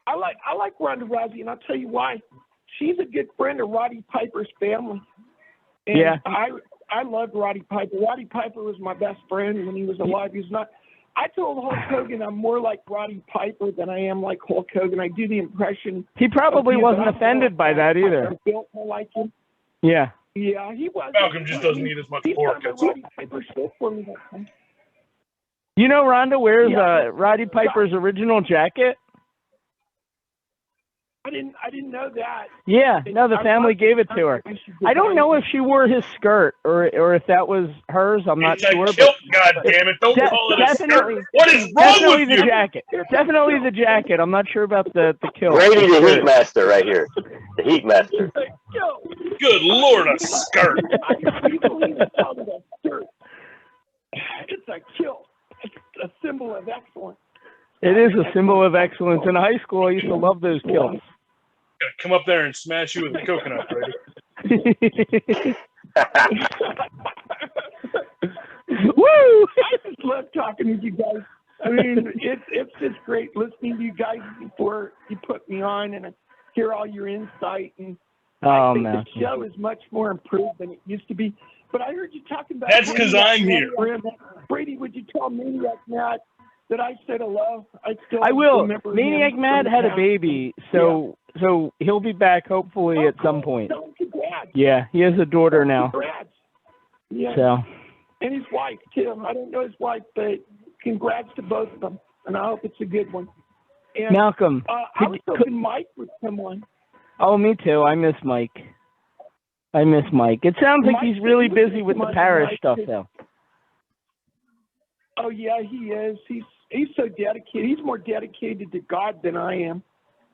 I like Ronda Rousey, and I'll tell you why. She's a good friend of Roddy Piper's family. And Yeah. I loved Roddy Piper. Roddy Piper was my best friend when he was alive. He's not. I told Hulk Hogan I'm more like Roddy Piper than I am like Hulk Hogan. I do the impression. He probably wasn't offended by that either. I built more like him. Yeah. Yeah, he was. Malcolm just doesn't eat as much pork. He That's all. Roddy Piper shit for me that time. You know, Rhonda wears Roddy Piper's original jacket. I didn't know that. Yeah, no, the family gave it to her. I don't know if she wore his skirt or if that was hers. I'm not It's a sure. kilt, goddammit. Don't call it a definitely, skirt. What is wrong definitely with the you? jacket. Definitely the jacket. I'm not sure about the kilt. Brady, the Heat Master, right here. The Heat Master. Good Lord, a skirt. It's a kilt. It's a symbol of excellence. It is a symbol of excellence. In high school, I used to love those kilts. Gonna come up there and smash you with a coconut, Brady. Woo! I just love talking to you guys. I mean, it's just great listening to you guys before you put me on and hear all your insight. And I think the show is much more improved than it used to be. But I heard you talking about. That's because I'm here. Brady, would you tell Maniac Matt that I said hello? I will. Remember Maniac him Matt from had the a past. baby, so he'll be back hopefully at some point. So congrats. Yeah, he has a daughter now. Congrats. Yeah. So. And his wife too. I don't know his wife, but congrats to both of them, and I hope it's a good one. And, Malcolm. I was hoping Mike would come on. Oh, me too. I miss Mike. It sounds like he's really busy with the parish stuff, though. Oh yeah, he is. He's so dedicated. He's more dedicated to God than I am.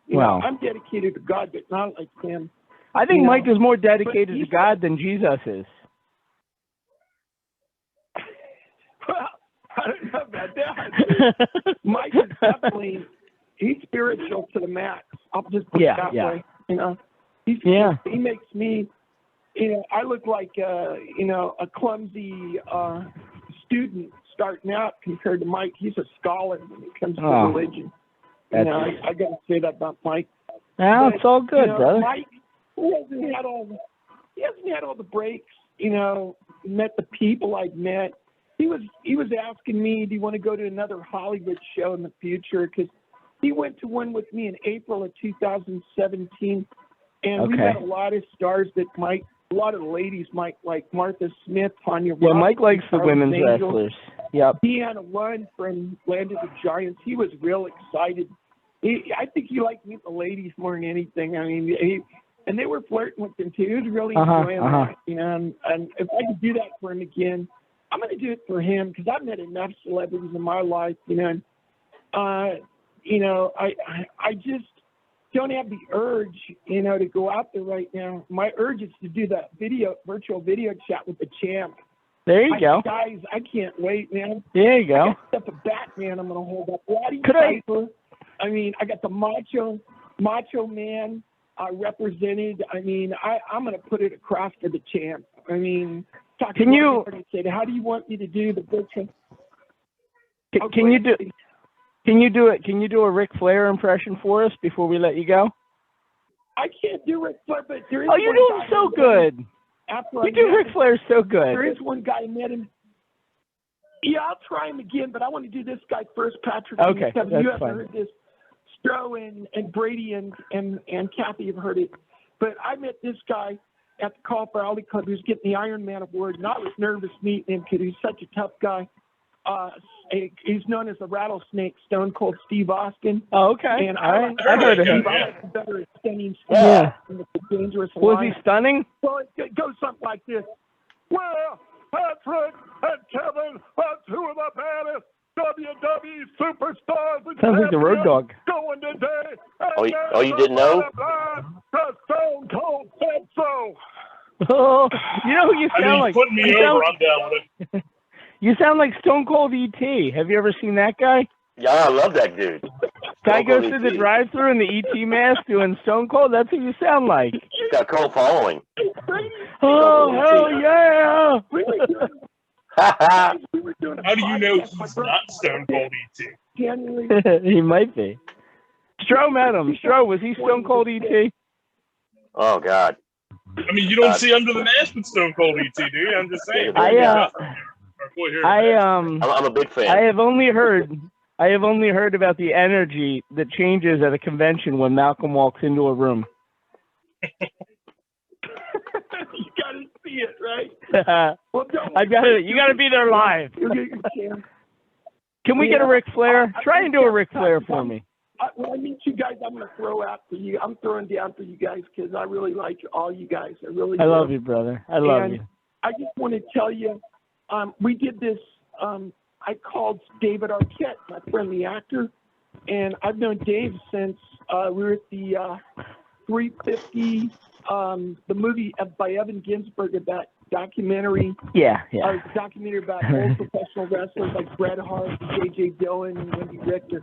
You know, I'm dedicated to God, but not like him. I think Mike is more dedicated to God than Jesus is. Well, I don't know about that. Mike is definitely he's spiritual to the max. I'll just put it that way. You know, he makes me. You know, I look like a clumsy student starting out compared to Mike. He's a scholar when it comes to religion. You know, I got to say that about Mike. Well, it's all good, brother. Mike, he hasn't had all the breaks. You know, met the people I've met. He was asking me, do you want to go to another Hollywood show in the future? Because he went to one with me in April of 2017, and we had a lot of stars that a lot of the ladies might like Martha Smith, Tanya. Yeah, Mike likes the women's wrestlers. Yep. Deanna Lund from Land of the Giants. He was real excited. I think he liked meeting the ladies more than anything. I mean, and they were flirting with him too. He was really enjoying that, you know. And if I could do that for him again, I'm going to do it for him because I've met enough celebrities in my life, you know. And, you know, I just don't have the urge, to go out there right now. My urge is to do the virtual video chat with the champ. There you go. Guys, I can't wait, man. There you go. I got stuff a Batman I'm going to hold up. Roddy Could Piper. I got the Macho Man represented. I'm going to put it across for the champ. How do you want me to do the virtual? Can you do it? Can you do a Ric Flair impression for us before we let you go? I can't do Ric Flair, but there is. Oh, you're doing so good. You do Ric Flair so good. There is one guy I met him. Yeah, I'll try him again, but I want to do this guy first, Patrick. Okay, that's you haven't fine. heard this. Stro and Brady and Kathy have heard it. But I met this guy at the Call for Alley Club who's getting the Iron Man award, and I was nervous meeting him because he's such a tough guy. He's known as the Rattlesnake, Stone Cold Steve Austin. Oh, okay. And I heard of him. I like the better at stunning Steve Yeah. Austin, the dangerous Was line. he stunning? Well, it goes something like this. Well, Patrick and Kevin are two of the baddest WWE superstars. Sounds like the Road Dog. Going today. Oh, you didn't know? The Stone Cold said so. Oh, you know who you sound like? Putting me over, I'm down with it. You sound like Stone Cold E.T. Have you ever seen that guy? Yeah, I love that dude. Guy Stone goes Cold through the E.T. drive-thru in the E.T. mask doing Stone Cold. That's who you sound like. He's got a cult following. Oh, hell yeah! Ha How do you know he's not Stone Cold E.T.? He might be. Stro met him. Stro, was he Stone Cold E.T.? Oh, God. You don't see under the mask with Stone Cold E.T., do you? I'm just saying. I'm a big fan. I have only heard about the energy that changes at a convention when Malcolm walks into a room. You gotta see it, right? Well, you gotta be there live. Can we get a Ric Flair? Try and do a Ric Flair for me. When I meet you guys, I'm going to throw out for you. I'm throwing down for you guys because I really like all you guys. I love you, brother. I love you. I just want to tell you, we did this. I called David Arquette, my friend, the actor, and I've known Dave since we were at the 350, the movie by Evan Ginsberg of that documentary. Yeah. Documentary about old professional wrestlers like Bret Hart, J.J. Dillon, and Wendy Richter.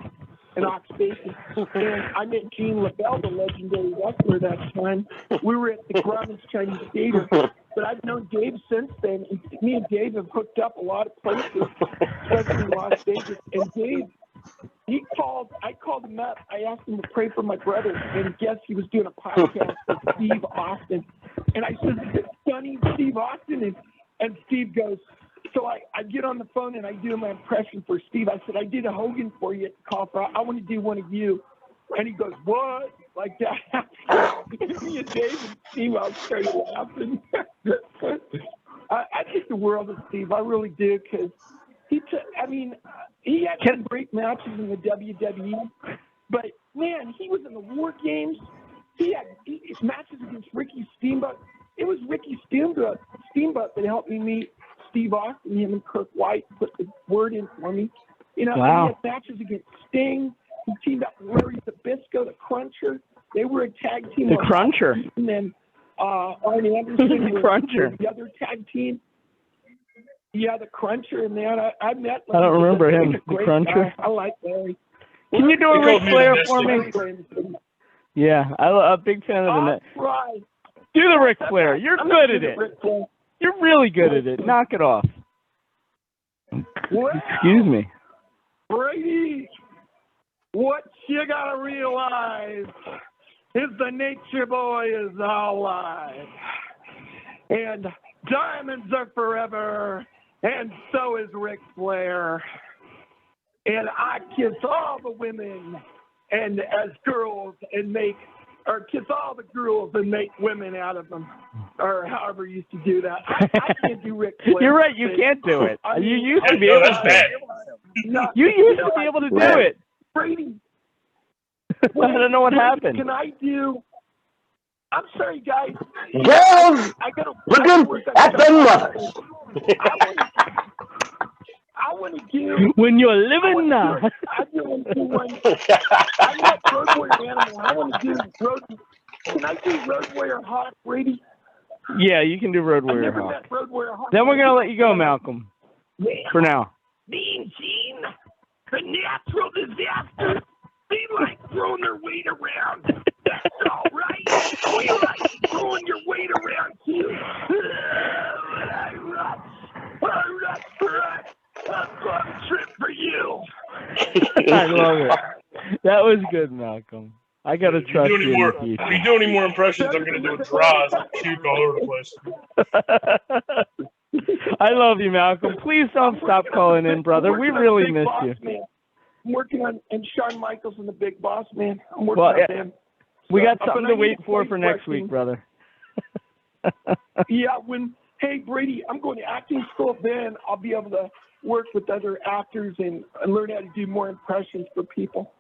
And Ox Basin. And I met Gene LaBelle, the legendary wrestler, that time. We were at the Grauman's Chinese Theater. But I've known Dave since then. And me and Dave have hooked up a lot of places, especially in Las Vegas. And Dave, I called him up. I asked him to pray for my brother. And guess he was doing a podcast with Steve Austin. And I said, "Sonny, Steve Austin." And Steve goes, so I get on the phone and I do my impression for Steve. I said, I did a Hogan for you at the call for. I want to do one of you. And he goes, what? Like that. Me and Dave and Steve, I started laughing. I think the world of Steve. I really do because he had some great matches in the WWE. But, man, he was in the War Games. He had matches against Ricky Steamboat. It was Ricky Steamboat that helped me meet Steve Austin. Him and Kirk White put the word in for me. Wow. He had matches against Sting. He teamed up with Larry Zbyszko, the Cruncher. They were a tag team. The Cruncher. And then Arn Anderson. The Cruncher. The other tag team. Yeah, the Cruncher. And then I met. I don't remember him. The Cruncher. Guy. I like Larry. Can you do a Ric Flair for me? Yeah, I'm a big fan of the net. Right. Do the Ric Flair. You're good at it. You're really good at it. Knock it off. Well, excuse me. Brady, what you gotta realize is the Nature Boy is alive. And diamonds are forever, and so is Ric Flair. And I kiss all the women and as girls and kiss all the girls and make women out of them, or however you used to do that. I can't do Ric Flair. You're right. You can't do it. You used to be No, able that's to. bad. You used to be able to do it. Brady. I don't know what happened. Can I do? I'm sorry, guys. Girls, looking at their mothers. I want to do. When you're living now. I'm doing do one. I'm not Road Warrior Animal. I want to do Road. Can I do Road Warrior Hawk, Brady? Yeah, you can do Road I Warrior never Hawk. met Road Warrior Hawk. Then we're gonna let you go, Malcolm. Yeah. For now. Mean Gene, the natural disaster. They like throwing their weight around. That's all right. We like throwing your weight around too. A fun trip for you. I love it. That was good, Malcolm. I gotta trust you in the future. If you do any more impressions, I'm gonna do a draws and puke all over the place. I love you, Malcolm. Please don't stop calling in, brother. We really miss you. Man. I'm working on and Shawn Michaels and the Big Boss Man. I'm working on them. We got So, something to wait for next week, brother. Yeah, hey Brady, I'm going to acting school. Then I'll be able to work with other actors and learn how to do more impressions for people.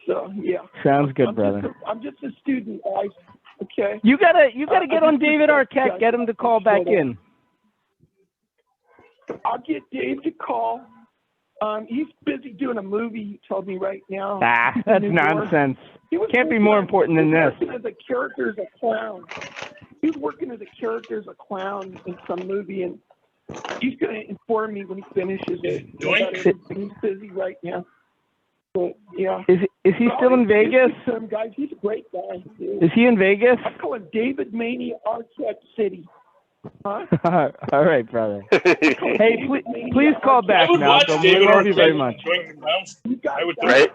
So yeah. Sounds good, brother. I'm just a student, guys. Okay. You gotta get on David Arquette. Get him to call back in. I'll get Dave to call. He's busy doing a movie, he told me right now. That's nonsense. Can't be more important than this. He was working as a character as a clown. He's working as a character as a clown in some movie, and he's going to inform me when he finishes it. He's busy right now. But, yeah. Is he still in Vegas? Guys, he's a great guy. Dude. Is he in Vegas? I call him David Maney Arquette City. Huh? All right, brother. Hey, please call back, Malcolm. We love you very much. Right?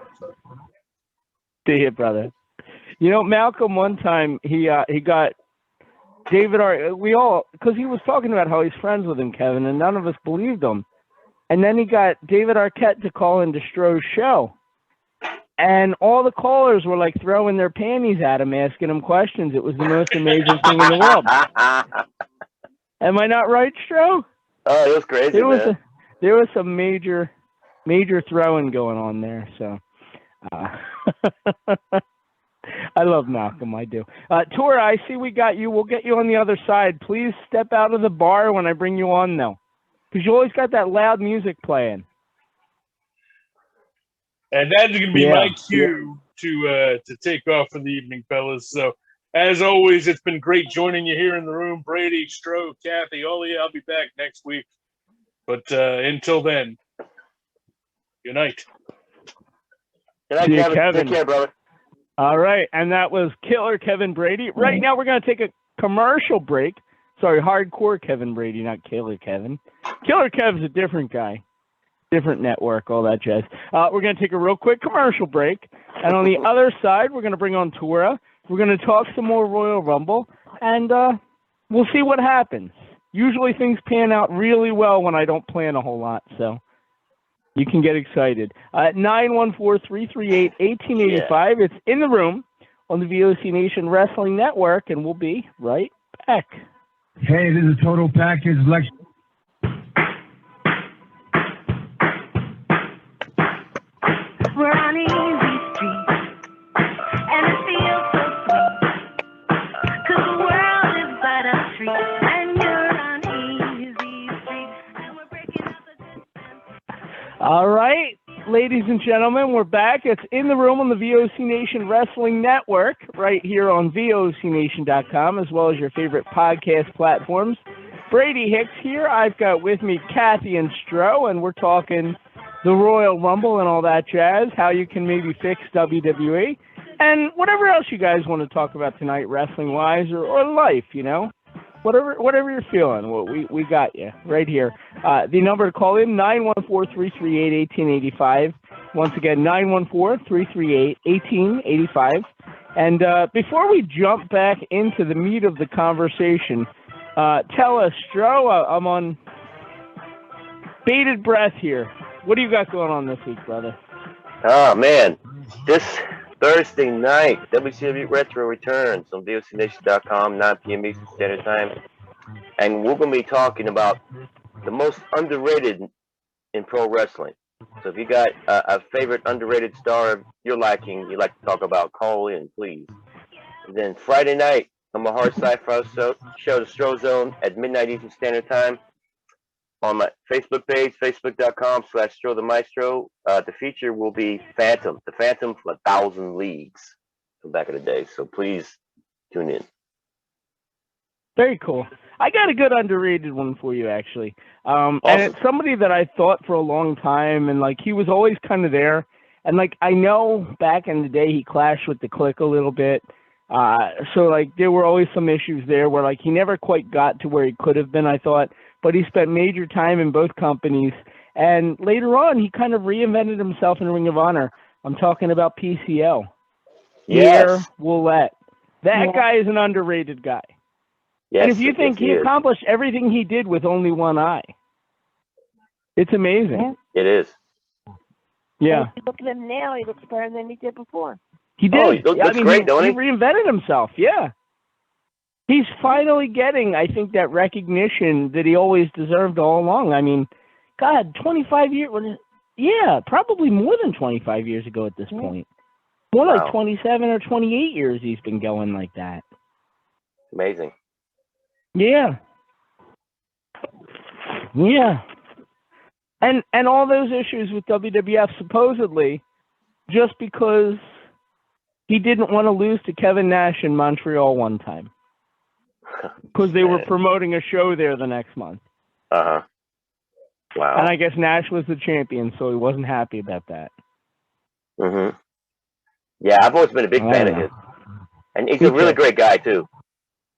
See you, brother. You know, Malcolm, one time he got David because he was talking about how he's friends with him, Kevin, and none of us believed him. And then he got David Arquette to call into Stroh's show. And all the callers were like throwing their panties at him, asking him questions. It was the most amazing thing in the world. Am I not right, Stroh? Oh, it was crazy, there was some major throwing going on there. So, I love Malcolm. I do. Tora, I see we got you. We'll get you on the other side. Please step out of the bar when I bring you on, though, because you always got that loud music playing. And that's going to be my cue to take off for the evening, fellas. So, as always, it's been great joining you here in the room. Brady, Stroh, Kathy, all of you. I'll be back next week. But until then, good night. Good night, Kevin. Take care, brother. All right. And that was Killer Kevin Brady. Right now, we're going to take a commercial break. Sorry, hardcore Kevin Brady, not Killer Kevin. Killer Kev's a different guy. Different network, all that jazz. We're going to take a real quick commercial break. And on the other side, we're going to bring on Tora. We're going to talk some more Royal Rumble, and we'll see what happens. Usually things pan out really well when I don't plan a whole lot, so you can get excited. 914-338-1885. It's in the room on the VOC Nation Wrestling Network, and we'll be right back. Hey, this is Total Package Lex. We're on easy street, and it feels so sweet, 'cause the world is but a street, and you're on easy street, and we're breaking up the distance. All right, ladies and gentlemen, we're back. It's in the room on the VOC Nation Wrestling Network, right here on VOCNation.com, as well as your favorite podcast platforms. Brady Hicks here. I've got with me Kathy and Stroh, and we're talking the Royal Rumble and all that jazz, how you can maybe fix WWE, and whatever else you guys want to talk about tonight, wrestling-wise or life, you know. Whatever you're feeling, we got you right here. The number to call in, 914-338-1885. Once again, 914-338-1885. And before we jump back into the meat of the conversation, tell us, Stroh, I'm on bated breath here. What do you got going on this week, brother? Oh, man. This Thursday night, WCW Retro returns on VOCNation.com, 9 p.m. Eastern Standard Time. And we're going to be talking about the most underrated in pro wrestling. So if you got a favorite underrated star of your liking, you'd like to talk about, call in, please. And then Friday night, on my Hard Sci-Fi show, the Stroh Zone, at midnight Eastern Standard Time. on my Facebook page, facebook.com/Stro the Maestro. The feature will be Phantom, the Phantom from 1,000 Leagues from back in the day. So please tune in. Very cool. I got a good underrated one for you, actually. Awesome. And it's somebody that I thought for a long time, and like he was always kind of there. And like I know back in the day he clashed with the Click a little bit. So like there were always some issues there where like he never quite got to where he could have been, I thought. But he spent major time in both companies. And later on, he kind of reinvented himself in Ring of Honor. I'm talking about PCO. Yes. Pierre Willette. That guy is an underrated guy. Yes, and if you think yes, he accomplished everything he did with only one eye, it's amazing. It is. Yeah. And if you look at him now, he looks better than he did before. He did. Oh, he looks great, don't he? He reinvented himself, yeah. He's finally getting, I think, that recognition that he always deserved all along. I mean, God, 25 years, yeah, probably more than 25 years ago at this point. More like 27 or 28 years he's been going like that. Amazing. Yeah. Yeah. And all those issues with WWF supposedly just because he didn't want to lose to Kevin Nash in Montreal one time. Because they were promoting a show there the next month. Uh-huh. Wow. And I guess Nash was the champion, so he wasn't happy about that. Mm-hmm. Yeah, I've always been a big fan of his. And he's a really great guy, too.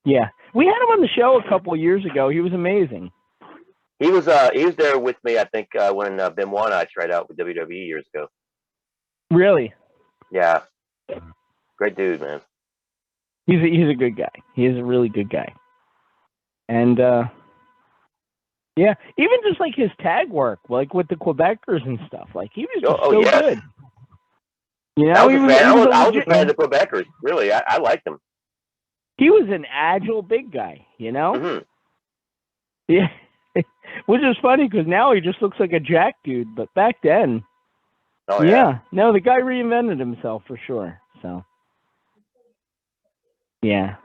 Yeah. We had him on the show a couple of years ago. He was amazing. He was there with me, I think, when Benoit and I tried out with WWE years ago. Really? Yeah. Great dude, man. He's a good guy. He is a really good guy. And, yeah, even just like his tag work, like with the Quebecers and stuff, like he was just so good. You know, I was a fan of the Quebecers. Really, I liked him. He was an agile big guy, you know? Mm-hmm. Yeah. Which is funny because now he just looks like a jack dude, but back then, no, the guy reinvented himself for sure. So, yeah,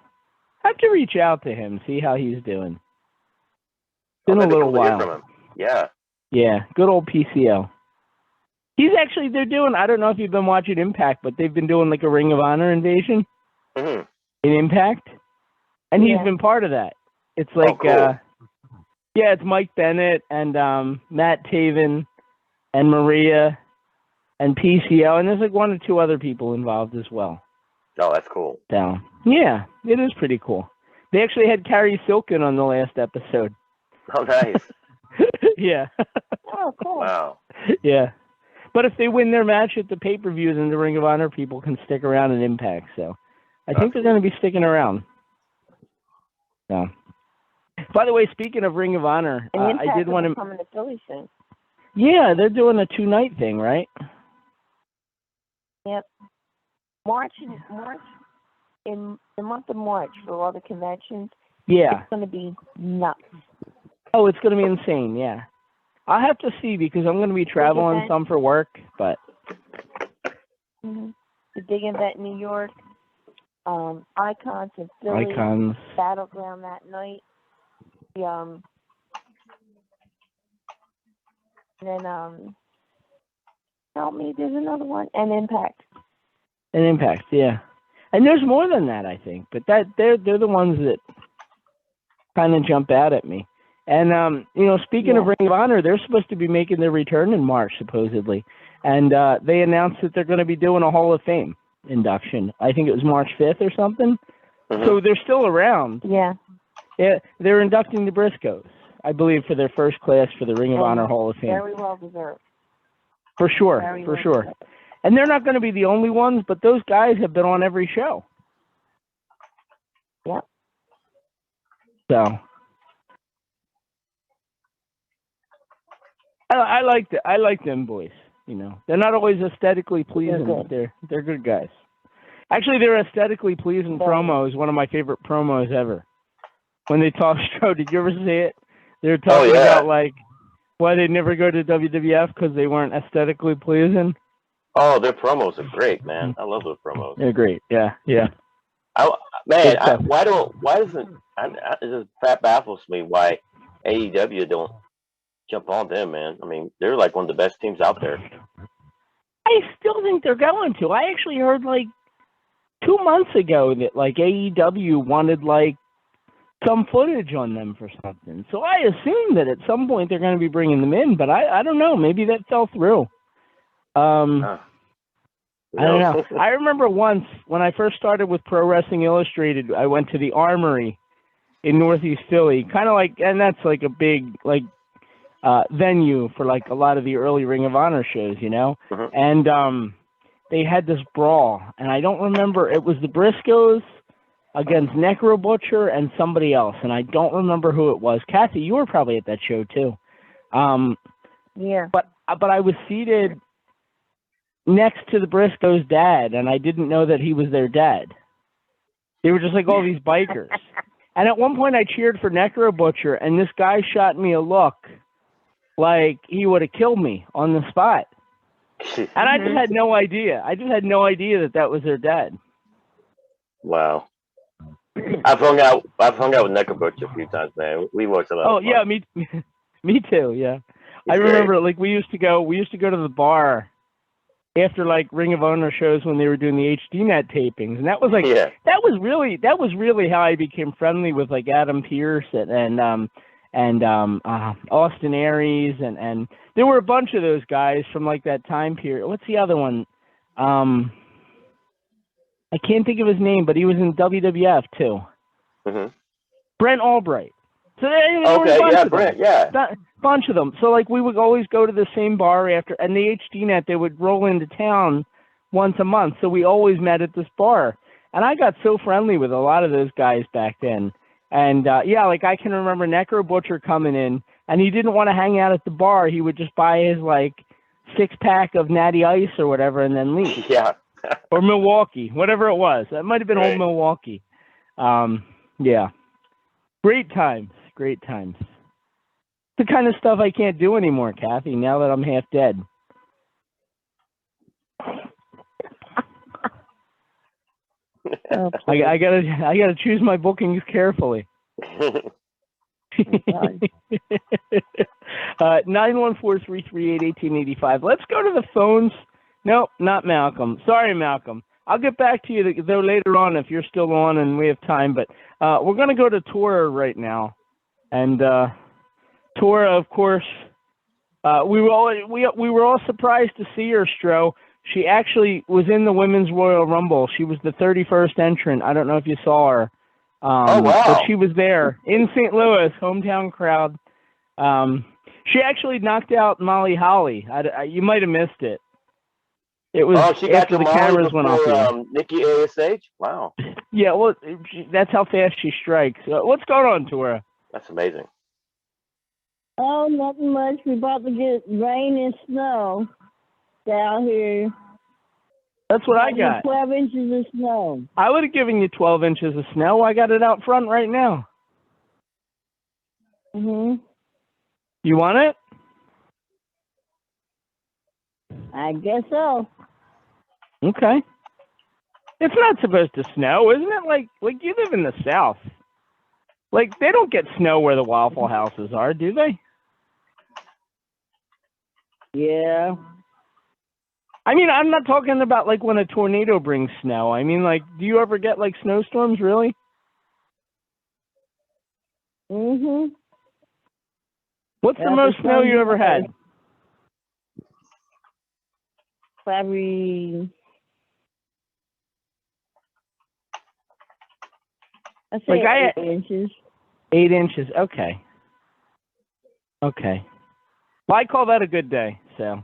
have to reach out to him, see how he's doing. Been a little while. From him. Yeah. Yeah, good old PCO. They're doing. I don't know if you've been watching Impact, but they've been doing like a Ring of Honor invasion in Impact, and he's been part of that. It's like. Cool. Yeah, it's Mike Bennett and Matt Taven and Maria and PCO, and there's like one or two other people involved as well. Oh, that's cool. So, yeah, it is pretty cool. They actually had Carrie Silken on the last episode. Oh, nice. Yeah. Oh, cool. Wow. Yeah. But if they win their match at the pay-per-view, then the Ring of Honor people can stick around in Impact. So I think they're going to be sticking around. So. By the way, speaking of Ring of Honor, I did want to come in the Philly thing. Yeah, they're doing a 2-night thing, right? Yep. In the month of March for all the conventions. Yeah. It's going to be nuts. Oh, it's going to be insane. Yeah. I'll have to see because I'm going to be traveling some for work, but. Mm-hmm. The big event in New York. Icons in Philly. Icons. Battleground that night. And then help me, there's another one, and Impact. And Impact, yeah. And there's more than that, I think, but they're the ones that kind of jump out at me. And speaking of Ring of Honor, they're supposed to be making their return in March supposedly, and they announced that they're going to be doing a Hall of Fame induction. I think it was March 5th or something. Mm-hmm. So they're still around. Yeah. Yeah, they're inducting the Briscoes, I believe, for their first class for the Ring of Honor Hall of Fame. Very well deserved. For sure, for sure. Deserved. And they're not going to be the only ones, but those guys have been on every show. Yep. So, I like them boys. You know, they're not always aesthetically pleasing, but they're good guys. Actually, their aesthetically pleasing promo is one of my favorite promos ever. When they talk Stro, did you ever see it? They were talking about like why they'd never go to WWF because they weren't aesthetically pleasing. Oh, their promos are great, man. I love those promos. They're great. Yeah. It just baffles me why AEW don't jump on them, man. I mean, they're like one of the best teams out there. I still think they're going to. I actually heard like 2 months ago that like AEW wanted like some footage on them for something. So I assume that at some point they're going to be bringing them in, but I don't know. Maybe that fell through. I don't know. I remember once when I first started with Pro Wrestling Illustrated, I went to the Armory in Northeast Philly, kind of like, and that's like a big like venue for like a lot of the early Ring of Honor shows, you know. And they had this brawl, and I don't remember. It was the Briscoes against Necro Butcher and somebody else, and I don't remember who it was. Kathy, you were probably at that show too. Yeah. But I was seated next to the Briscoes' dad, and I didn't know that he was their dad. They were just like all these bikers. And at one point I cheered for Necro Butcher, and this guy shot me a look like he would have killed me on the spot. And I just had no idea. I just had no idea that that was their dad. Wow. I've hung out with Necro Butcher a few times, man. We watched a lot. Oh yeah, me too. Yeah, I remember like we used to go to the bar after like Ring of Honor shows when they were doing the HDNet tapings, and that was like that was really how I became friendly with like Adam Pearce and Austin Aries and there were a bunch of those guys from like that time period. What's the other one? I can't think of his name, but he was in WWF too. Brent Albright. So there were a bunch of Brent, bunch of them. So like we would always go to the same bar after, and the HDNet, they would roll into town once a month. So we always met at this bar, and I got so friendly with a lot of those guys back then. And like I can remember Necro Butcher coming in, and he didn't want to hang out at the bar. He would just buy his like 6-pack of Natty Ice or whatever, and then leave. Or Milwaukee, whatever it was. That might have been old Milwaukee. Yeah. Great times. The kind of stuff I can't do anymore, Kathy, now that I'm half dead. I gotta choose my bookings carefully. 914-338-1885. Let's go to the phones. No, not Malcolm. Sorry, Malcolm. I'll get back to you though later on if you're still on and we have time. But we're going to go to Tora right now, and Tora, of course, we were all surprised to see her. Stro. She actually was in the Women's Royal Rumble. She was the 31st entrant. I don't know if you saw her. Oh wow! But she was there in St. Louis, hometown crowd. She actually knocked out Molly Holly. You might have missed it. It was she got after the cameras went off. Nikki ASH? Wow. Yeah, well, that's how fast she strikes. What's going on, Tora? That's amazing. Oh, nothing much. We're about to get rain and snow down here. That's what I got. 12 inches of snow. I would have given you 12 inches of snow. I got it out front right now. You want it? I guess so. Okay. It's not supposed to snow, isn't it? Like you live in the South. Like, they don't get snow where the Waffle Houses are, do they? Yeah. I mean, I'm not talking about, like, when a tornado brings snow. I mean, like, do you ever get, like, snowstorms, really? What's the most snow you ever had? Probably... I say like 8 inches. 8 inches, okay. Okay. Well, I call that a good day, so...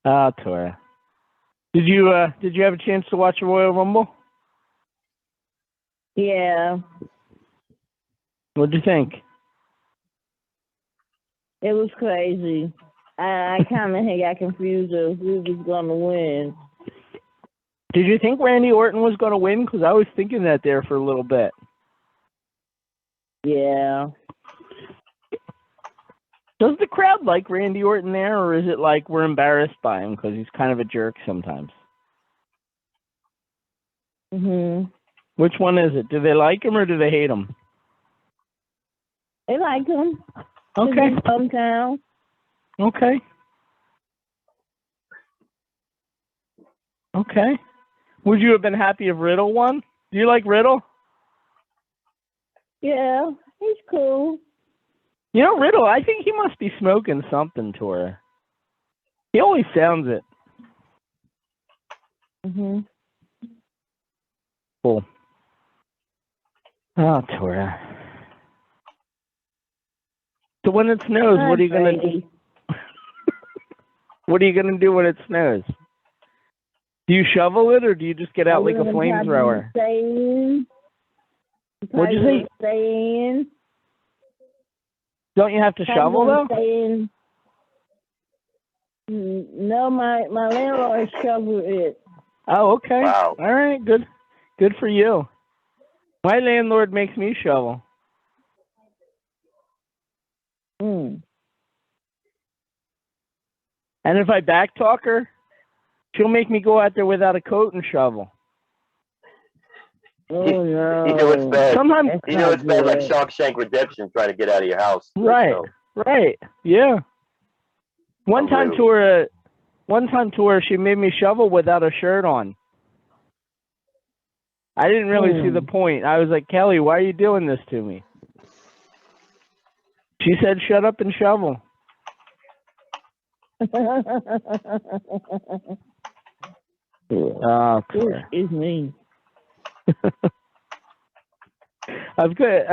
Tora. Did you have a chance to watch the Royal Rumble? Yeah. What'd you think? It was crazy. I kind of got confused of who was going to win. Did you think Randy Orton was going to win? Because I was thinking that there for a little bit. Yeah. Does the crowd like Randy Orton there, or is it like we're embarrassed by him because he's kind of a jerk sometimes? Which one is it? Do they like him or do they hate him? They like him. Okay. His hometown. Okay. Okay. Would you have been happy if Riddle won? Do you like Riddle? Yeah, he's cool. You know, Riddle, I think he must be smoking something, Tora. He always sounds it. Mhm. Cool. Oh, Tora. So when it snows, what are you gonna do? What are you gonna do when it snows? Do you shovel it, or do you just get out like a flamethrower? What'd you say? Stay in. Don't you have to shovel though? Stay in. No, my landlord shoveled it. Oh, okay. Wow. All right, good. Good for you. My landlord makes me shovel. Mm. And if I backtalk her, she'll make me go out there without a coat and shovel. Oh no! You know it's bad. Sometimes You know it's bad, like Shawshank Redemption, trying to get out of your house. Right, So, right, yeah. One time to her, she made me shovel without a shirt on. I didn't really see the point. I was like, Kelly, why are you doing this to me? She said, shut up and shovel. Oh, excuse me. I'm good.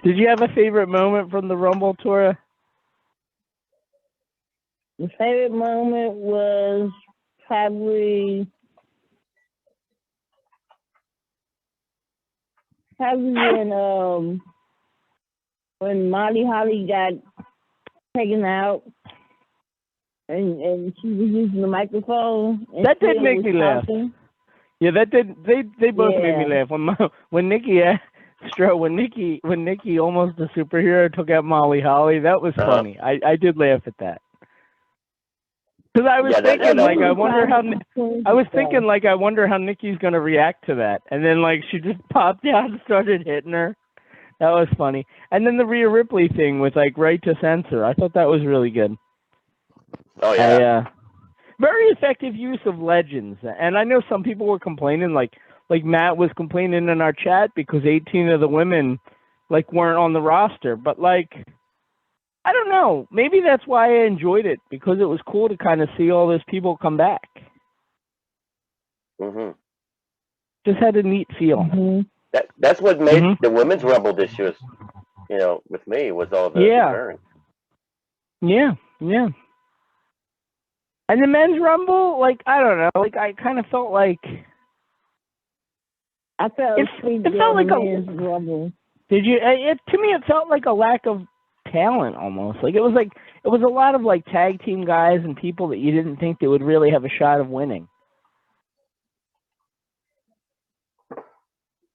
Did you have a favorite moment from the Rumble, Tora? The favorite moment was probably when Molly Holly got taken out and she was using the microphone. That did make me laugh. Yeah, that did. They both made me laugh when Nikki when Nikki almost a superhero took out Molly Holly. That was funny. I did laugh at that. Because I was thinking, I wonder how Nikki's gonna react to that, and then like she just popped out and started hitting her. That was funny. And then the Rhea Ripley thing with like right to censor, I thought that was really good. Oh yeah. Very effective use of legends, and I know some people were complaining, like Matt was complaining in our chat because 18 of the women like weren't on the roster, but like. I don't know. Maybe that's why I enjoyed it, because it was cool to kind of see all those people come back. Mhm. Just had a neat feel. Mm-hmm. That's what made the women's Rumble this year. You know, with me was all the return. Yeah. And the men's Rumble, like I don't know, like I kind of felt like it felt like a men's Rumble. Did you? To me, it felt like a lack of talent almost. Like it was a lot of like tag team guys and people that you didn't think they would really have a shot of winning.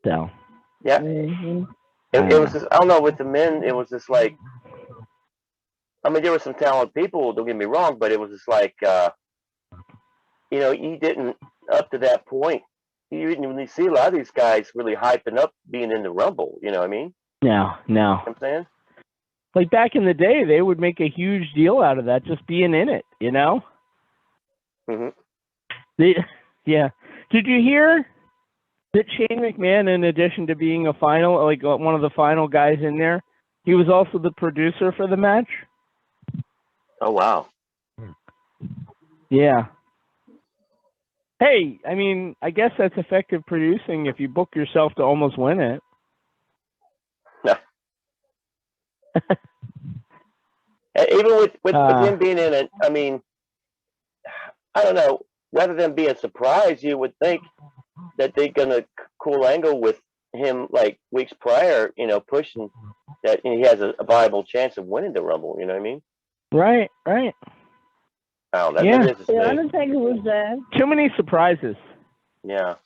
So yeah, it was just, I don't know, with the men it was just like, I mean there were some talented people, don't get me wrong, but it was just like you know, you didn't up to that point you didn't really see a lot of these guys really hyping up being in the Rumble, you know what I mean? No. You know what I'm saying? Like back in the day, they would make a huge deal out of that, just being in it, you know? Yeah. Did you hear that Shane McMahon, in addition to being one of the final guys in there, he was also the producer for the match? Oh, wow. Yeah. Hey, I mean, I guess that's effective producing if you book yourself to almost win it. Even with him being in it, I mean, I don't know. Rather than being surprised, you would think that they're gonna cool angle with him like weeks prior, you know, pushing that he has a viable chance of winning the Rumble. You know what I mean? Right. Oh, that's The Undertaker was there. Too many surprises. Yeah.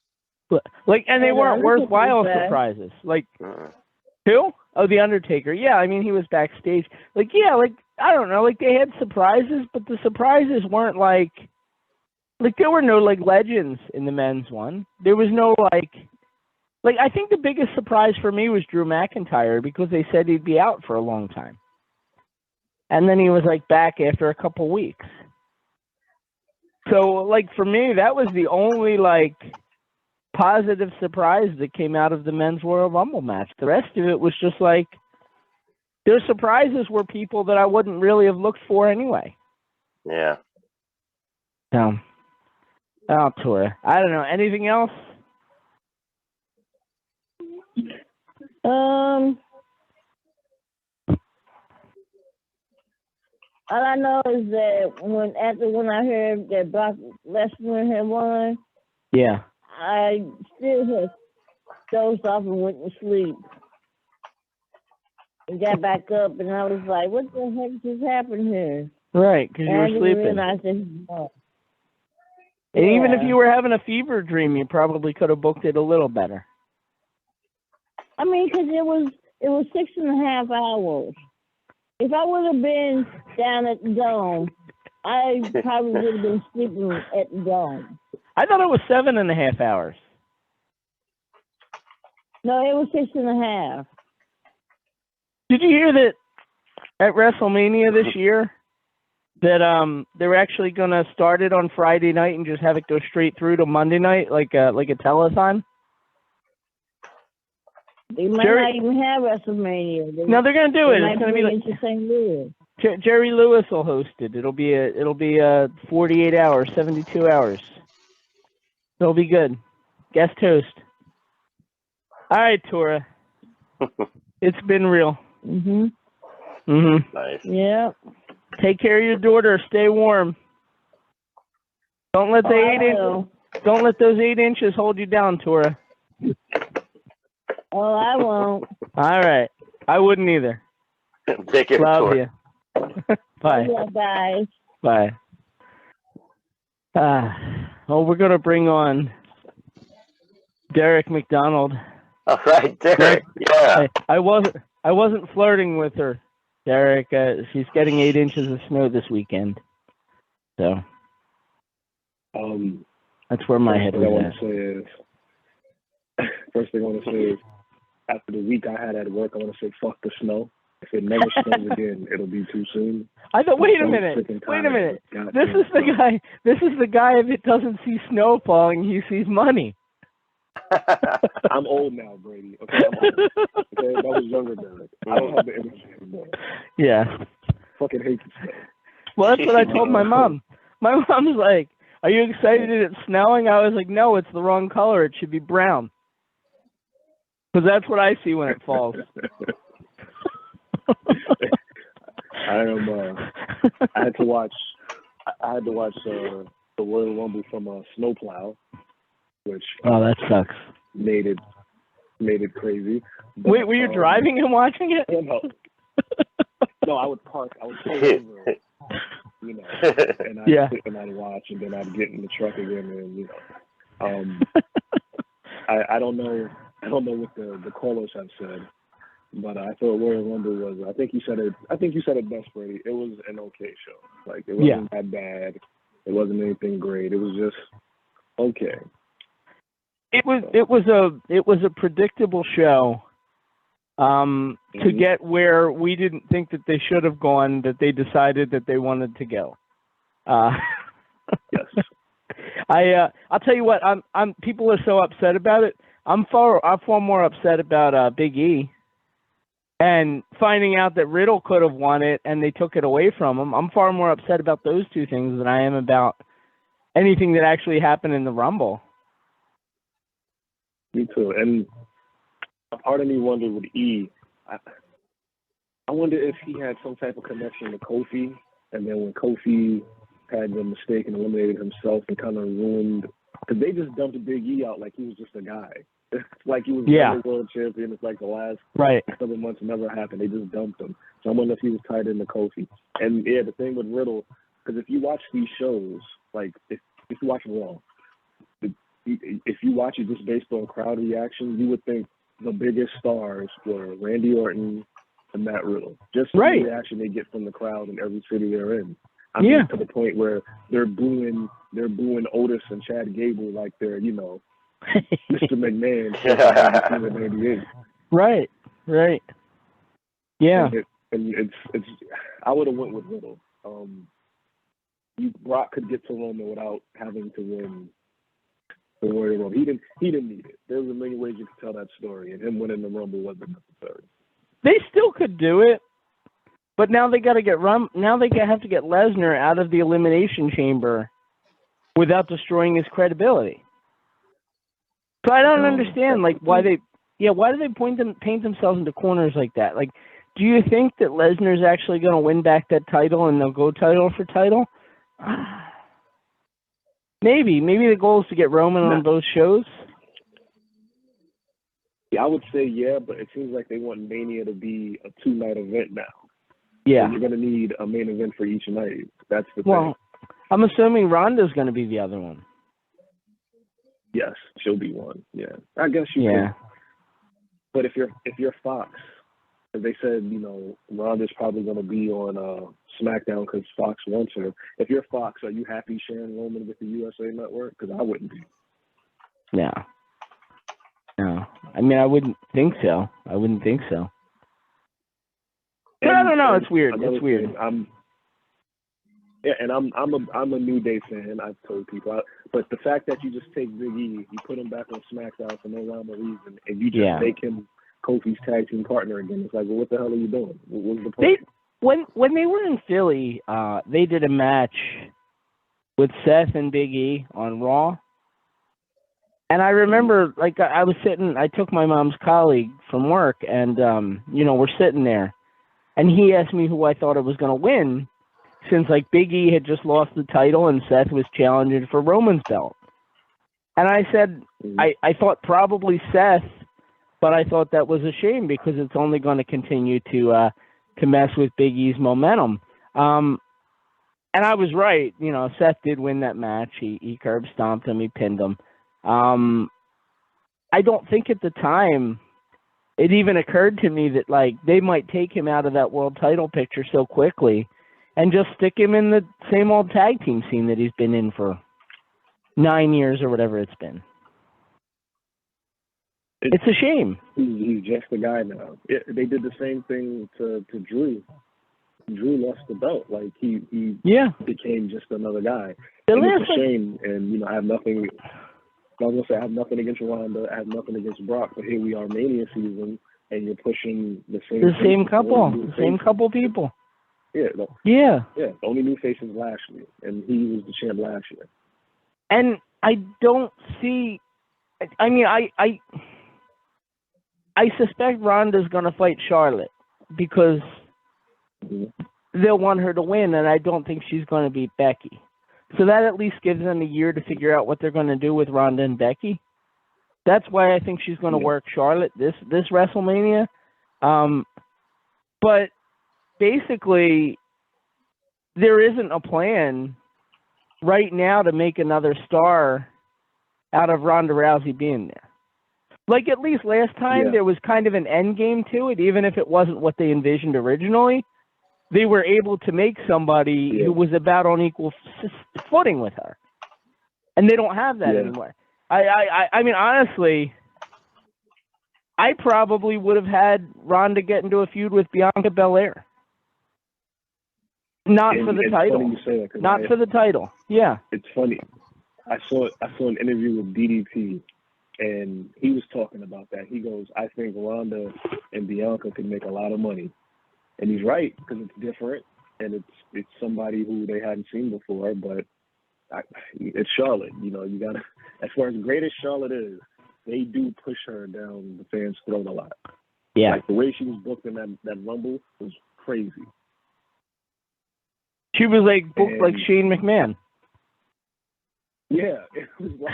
Like, and they weren't worthwhile surprises. Like, who? Oh, the Undertaker. Yeah, I mean, he was backstage. Like, yeah, like I don't know. Like they had surprises, but the surprises weren't like Like, there were no, like, legends in the men's one. There was no, like, I think the biggest surprise for me was Drew McIntyre, because they said he'd be out for a long time. And then he was, like, back after a couple weeks. So, like, for me, that was the only, like, positive surprise that came out of the men's Royal Rumble match. The rest of it was just, like, their surprises were people that I wouldn't really have looked for anyway. Yeah. So, oh, Tora. I don't know. Anything else? All I know is that when I heard that Brock Lesnar had won, Yeah. I still had dozed off and went to sleep. And got back up, and I was like, what the heck just happened here? Right, because you And were I didn't sleeping. realize that he won. And even if Yeah. you were having a fever dream, you probably could have booked it a little better. I mean, because it was 6.5 hours. If I would have been down at the Dome, I probably would have been sleeping at the Dome. I thought it was 7.5 hours. No, it was 6.5. Did you hear that at WrestleMania this year that they're actually going to start it on Friday night and just have it go straight through to Monday night, like a telethon? They might not even have WrestleMania. No, they're going to do it. They It's might going to be bring like it to St. Louis. Jerry Lewis will host it. It'll be 48 hours, 72 hours. It'll be good. Guest host. All right, Tora. It's been real. Nice. Yeah. Take care of your daughter. Stay warm. Don't let don't let those 8 inches hold you down, Tora. Oh, I won't. All right. I wouldn't either. Take care. Love you. Bye. Yeah, guys. Bye. Well, we're gonna bring on Derek McDonald. All right, Derek. Yeah. I wasn't flirting with her, Derek. She's getting 8 inches of snow this weekend. So that's where my head was at. First thing I want to say is, after the week I had at work, I want to say fuck the snow. If it never snows again, it'll be too soon. I thought, wait a minute. This is the guy that doesn't see snow falling, he sees money. I'm old now, Brady. Okay, I'm old. Okay, that was younger than it. I don't have the energy anymore. Yeah. Fucking hate the snow. Well, that's what I told my mom. My mom's like, "Are you excited that it's snowing?" I was like, "No, it's the wrong color. It should be brown." Because that's what I see when it falls. I had to watch the Royal Rumble from a snowplow, which that sucks. Made it crazy. But, Wait, were you driving and watching it? No, I would park. I would pull over, and I'd sit and I'd watch, and then I'd get in the truck again, and I don't know what the callers have said, but I thought Royal Rumble was. I think you said it best, Brady. It was an okay show. Like, it wasn't that bad. It wasn't anything great. It was just okay. It was a predictable show. To get where we didn't think that they should have gone, that they decided that they wanted to go. Yes. I'll tell you what. People are so upset about it. I'm far more upset about Big E, and finding out that Riddle could have won it and they took it away from him. I'm far more upset about those two things than I am about anything that actually happened in the Rumble. Me too. And a part of me wondered with E, I wonder if he had some type of connection to Kofi, and then when Kofi had the mistake and eliminated himself and kind of ruined, because they just dumped Big E out like he was just a guy. It's like he was the world champion. It's like the last 7 months never happened. They just dumped him. So I wonder if he was tied into Kofi. And yeah, the thing with Riddle, because if you watch these shows, like if you watch Raw, if you watch it just based on crowd reaction, you would think the biggest stars were Randy Orton and Matt Riddle. Just the reaction they get from the crowd in every city they're in. I mean, to the point where they're booing Otis and Chad Gable like they're, you know, Mr. McMahon from 1998. Right. Yeah. And it's I would have went with Riddle. Brock could get to Roman without having to win the Royal Rumble. He didn't need it. There was a million ways you could tell that story, and him winning the Rumble wasn't necessary. They still could do it, but now they got to have to get Lesnar out of the Elimination Chamber without destroying his credibility. So I don't understand, like, why do they paint themselves into corners like that? Like, do you think that Lesnar's actually going to win back that title and they'll go title for title? Maybe the goal is to get Roman on both shows. Yeah, I would say but it seems like they want Mania to be a 2-night event now. Yeah. So you're going to need a main event for each night. That's the thing. Well, I'm assuming Ronda's going to be the other one. Yes, she'll be one. Yeah, I guess you could. But if you're Fox, if they said, you know, Ronda's probably going to be on SmackDown because Fox wants her. If you're Fox, are you happy sharing Roman with the USA Network? Because I wouldn't be. No. I mean, I wouldn't think so. But I don't know. It's weird. I'm a New Day fan. I've told people, but the fact that you just take Big E, you put him back on SmackDown for no rhyme or reason, and you just make him Kofi's tag team partner again, it's like, well, what the hell are you doing? What was the point? When they were in Philly, they did a match with Seth and Big E on Raw. And I remember, like, I took my mom's colleague from work, and, you know, we're sitting there. And he asked me who I thought it was going to win, since, like, Big E had just lost the title and Seth was challenging for Roman's belt. And I said, I thought probably Seth, but I thought that was a shame because it's only going to continue to mess with Big E's momentum. And I was right. You know, Seth did win that match. He curb stomped him. He pinned him. I don't think at the time it even occurred to me that, like, they might take him out of that world title picture so quickly and just stick him in the same old tag team scene that he's been in for 9 years or whatever it's been. It's a shame. He's just a guy now. They did the same thing to Drew. Drew lost the belt. Like, he became just another guy. And it's a shame. And, you know, I have nothing against Ronda. I have nothing against Brock. But here we are, Mania season, and you're pushing the same couple people. The only new face is Lashley, and he was the champ last year. And I don't see. I mean, I suspect Ronda's going to fight Charlotte because they'll want her to win, and I don't think she's going to beat Becky. So that at least gives them a year to figure out what they're going to do with Ronda and Becky. That's why I think she's going to work Charlotte this WrestleMania. But basically, there isn't a plan right now to make another star out of Ronda Rousey being there. Like, at least last time, there was kind of an end game to it, even if it wasn't what they envisioned originally. They were able to make somebody who was about on equal footing with her. And they don't have that anymore. I mean, honestly, I probably would have had Ronda get into a feud with Bianca Belair. Not for the title. Not for the title. Yeah. It's funny. I saw an interview with DDP, and he was talking about that. He goes, I think Ronda and Bianca could make a lot of money. And he's right, because it's different, and it's somebody who they hadn't seen before, but it's Charlotte. You know, you got to, as far as great as Charlotte is, they do push her down the fans' throat a lot. Yeah. Like, the way she was booked in that Rumble was crazy. She was, like, booked like Shane McMahon. Yeah. It was like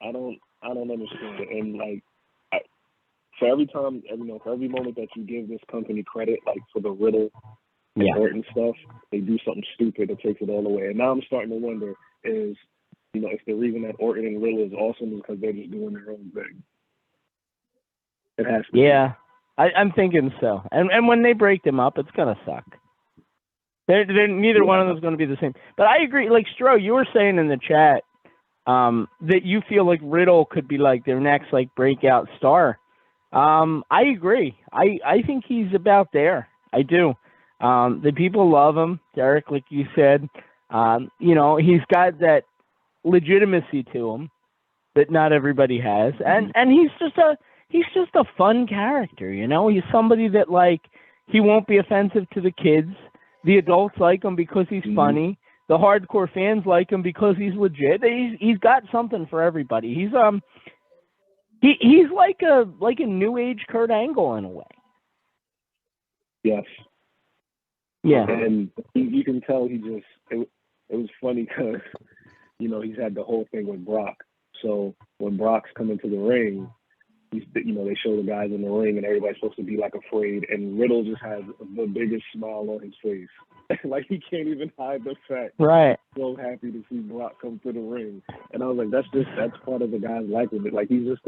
I don't understand it. And, like, for every moment that you give this company credit, like for the Riddle and Orton stuff, they do something stupid that takes it all away. And now I'm starting to wonder if the reason that Orton and Riddle is awesome is because they're just doing their own thing. It has to. Yeah, I'm thinking so. And when they break them up, it's gonna suck. Neither one of them is going to be the same. But I agree. Like Stro, you were saying in the chat that you feel like Riddle could be like their next like breakout star. I agree. I think he's about there. I do. The people love him, Derek, like you said. You know, he's got that legitimacy to him that not everybody has, and he's just a fun character. You know, he's somebody that like he won't be offensive to the kids. The adults like him because he's funny. The hardcore fans like him because he's legit. He's got something for everybody. He's like a new age Kurt Angle in a way. Yes. Yeah. And you can tell it was funny because, you know, he's had the whole thing with Brock. So when Brock's come into the ring, you know, they show the guys in the ring and everybody's supposed to be like afraid, and Riddle just has the biggest smile on his face. Like he can't even hide the fact. Right. He's so happy to see Brock come to the ring. And I was like, that's part of the guy's likable. Like he's a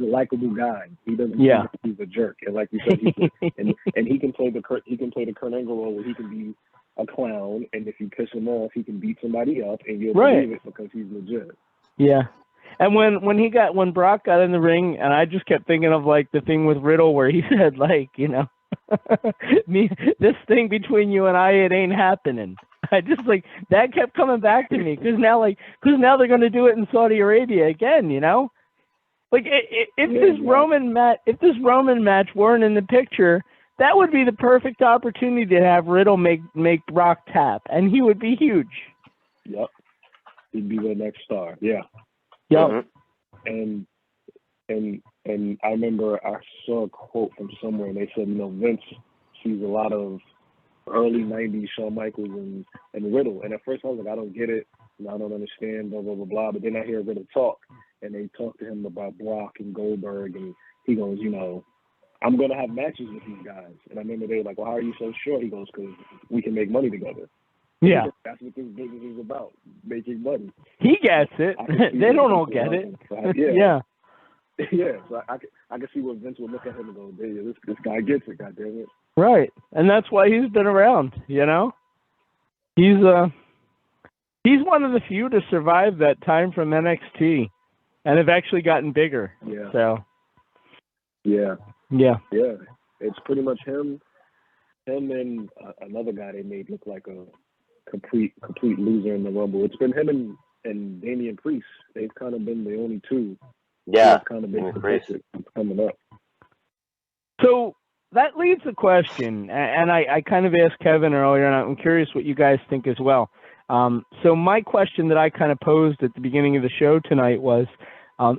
likable guy. He doesn't seem like he's a jerk. And like you said, and he can play the Kurt Angle role where he can be a clown, and if you piss him off, he can beat somebody up, and you'll believe it because he's legit. Yeah. And when Brock got in the ring, and I just kept thinking of like the thing with Riddle where he said like, you know, this thing between you and I, it ain't happening. I just like that kept coming back to me because now they're going to do it in Saudi Arabia again, you know. Like if this Roman match weren't in the picture, that would be the perfect opportunity to have Riddle make Brock tap, and he would be huge. Yep, he'd be the next star. Yeah. Yep. And I remember I saw a quote from somewhere, and they said, you know, Vince sees a lot of early '90s Shawn Michaels and Riddle. And at first I was like, I don't get it, and I don't understand, blah blah blah blah. But then I hear Riddle talk, and they talk to him about Brock and Goldberg, and he goes, you know, I'm gonna have matches with these guys. And I remember they were like, well, how are you so sure? He goes, because we can make money together. Yeah. That's what this business is about, making money. He gets it. They don't all get it. Yeah. Yeah, so I can see what Vince would look at him and go, this guy gets it, goddamn it. Right, and that's why he's been around. You know, he's one of the few to survive that time from NXT, and have actually gotten bigger. Yeah. So. Yeah. Yeah. Yeah, it's pretty much him and another guy they made look like a complete loser in the Rumble. It's been him and Damian Priest. They've kind of been the only two. Yeah, kind of been coming up. So that leads the question, and I kind of asked Kevin earlier, and I'm curious what you guys think as well. So my question that I kind of posed at the beginning of the show tonight was,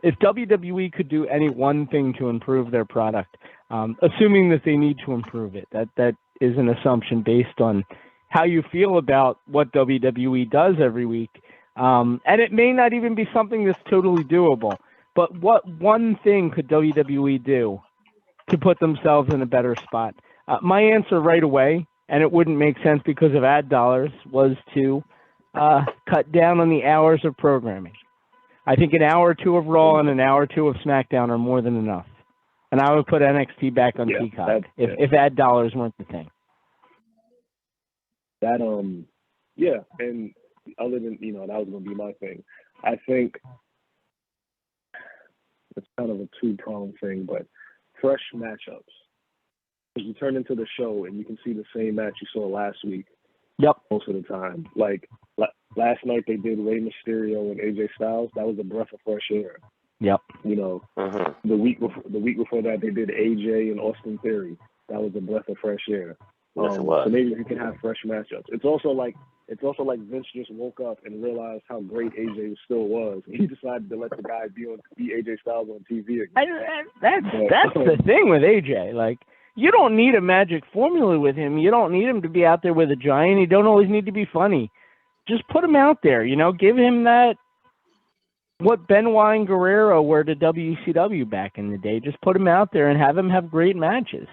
if WWE could do any one thing to improve their product, assuming that they need to improve it, that is an assumption based on how you feel about what WWE does every week, and it may not even be something that's totally doable. But what one thing could WWE do to put themselves in a better spot? My answer right away, and it wouldn't make sense because of ad dollars, was to cut down on the hours of programming. I think an hour or two of Raw and an hour or two of SmackDown are more than enough. And I would put NXT back on Peacock if ad dollars weren't the thing. That yeah, and other than, you know, that was gonna be my thing. I think it's kind of a two-pronged thing, but fresh matchups. Because you turn into the show and you can see the same match you saw last week. Yep. Most of the time. Like last night they did Rey Mysterio and AJ Styles. That was a breath of fresh air. Yep. You know, the week before that they did AJ and Austin Theory. That was a breath of fresh air. Yes, it was. So maybe we can have fresh matchups. It's also like Vince just woke up and realized how great AJ still was. He decided to let the guy be AJ Styles on TV again. That's the thing with AJ. Like, you don't need a magic formula with him. You don't need him to be out there with a giant. You don't always need to be funny. Just put him out there. You know, give him that. What Benoit and Guerrero were to WCW back in the day. Just put him out there and have him have great matches.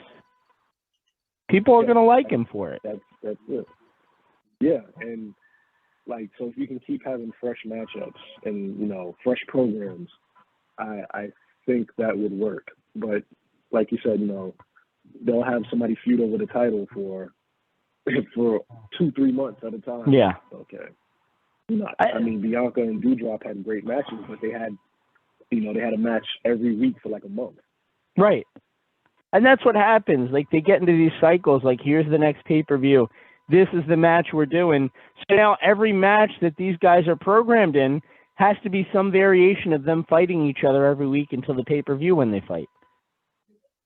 People are going to like him for it. That's it. Yeah, and like, so if you can keep having fresh matchups and, you know, fresh programs, I think that would work. But like you said, you know, they'll have somebody feud over the title for for 2-3 months at a time. Yeah. Okay. I mean, Bianca and Doudrop had great matches, but they had a match every week for like a month. Right. And that's what happens. Like, they get into these cycles, like, here's the next pay-per-view. This is the match we're doing. So now every match that these guys are programmed in has to be some variation of them fighting each other every week until the pay-per-view when they fight.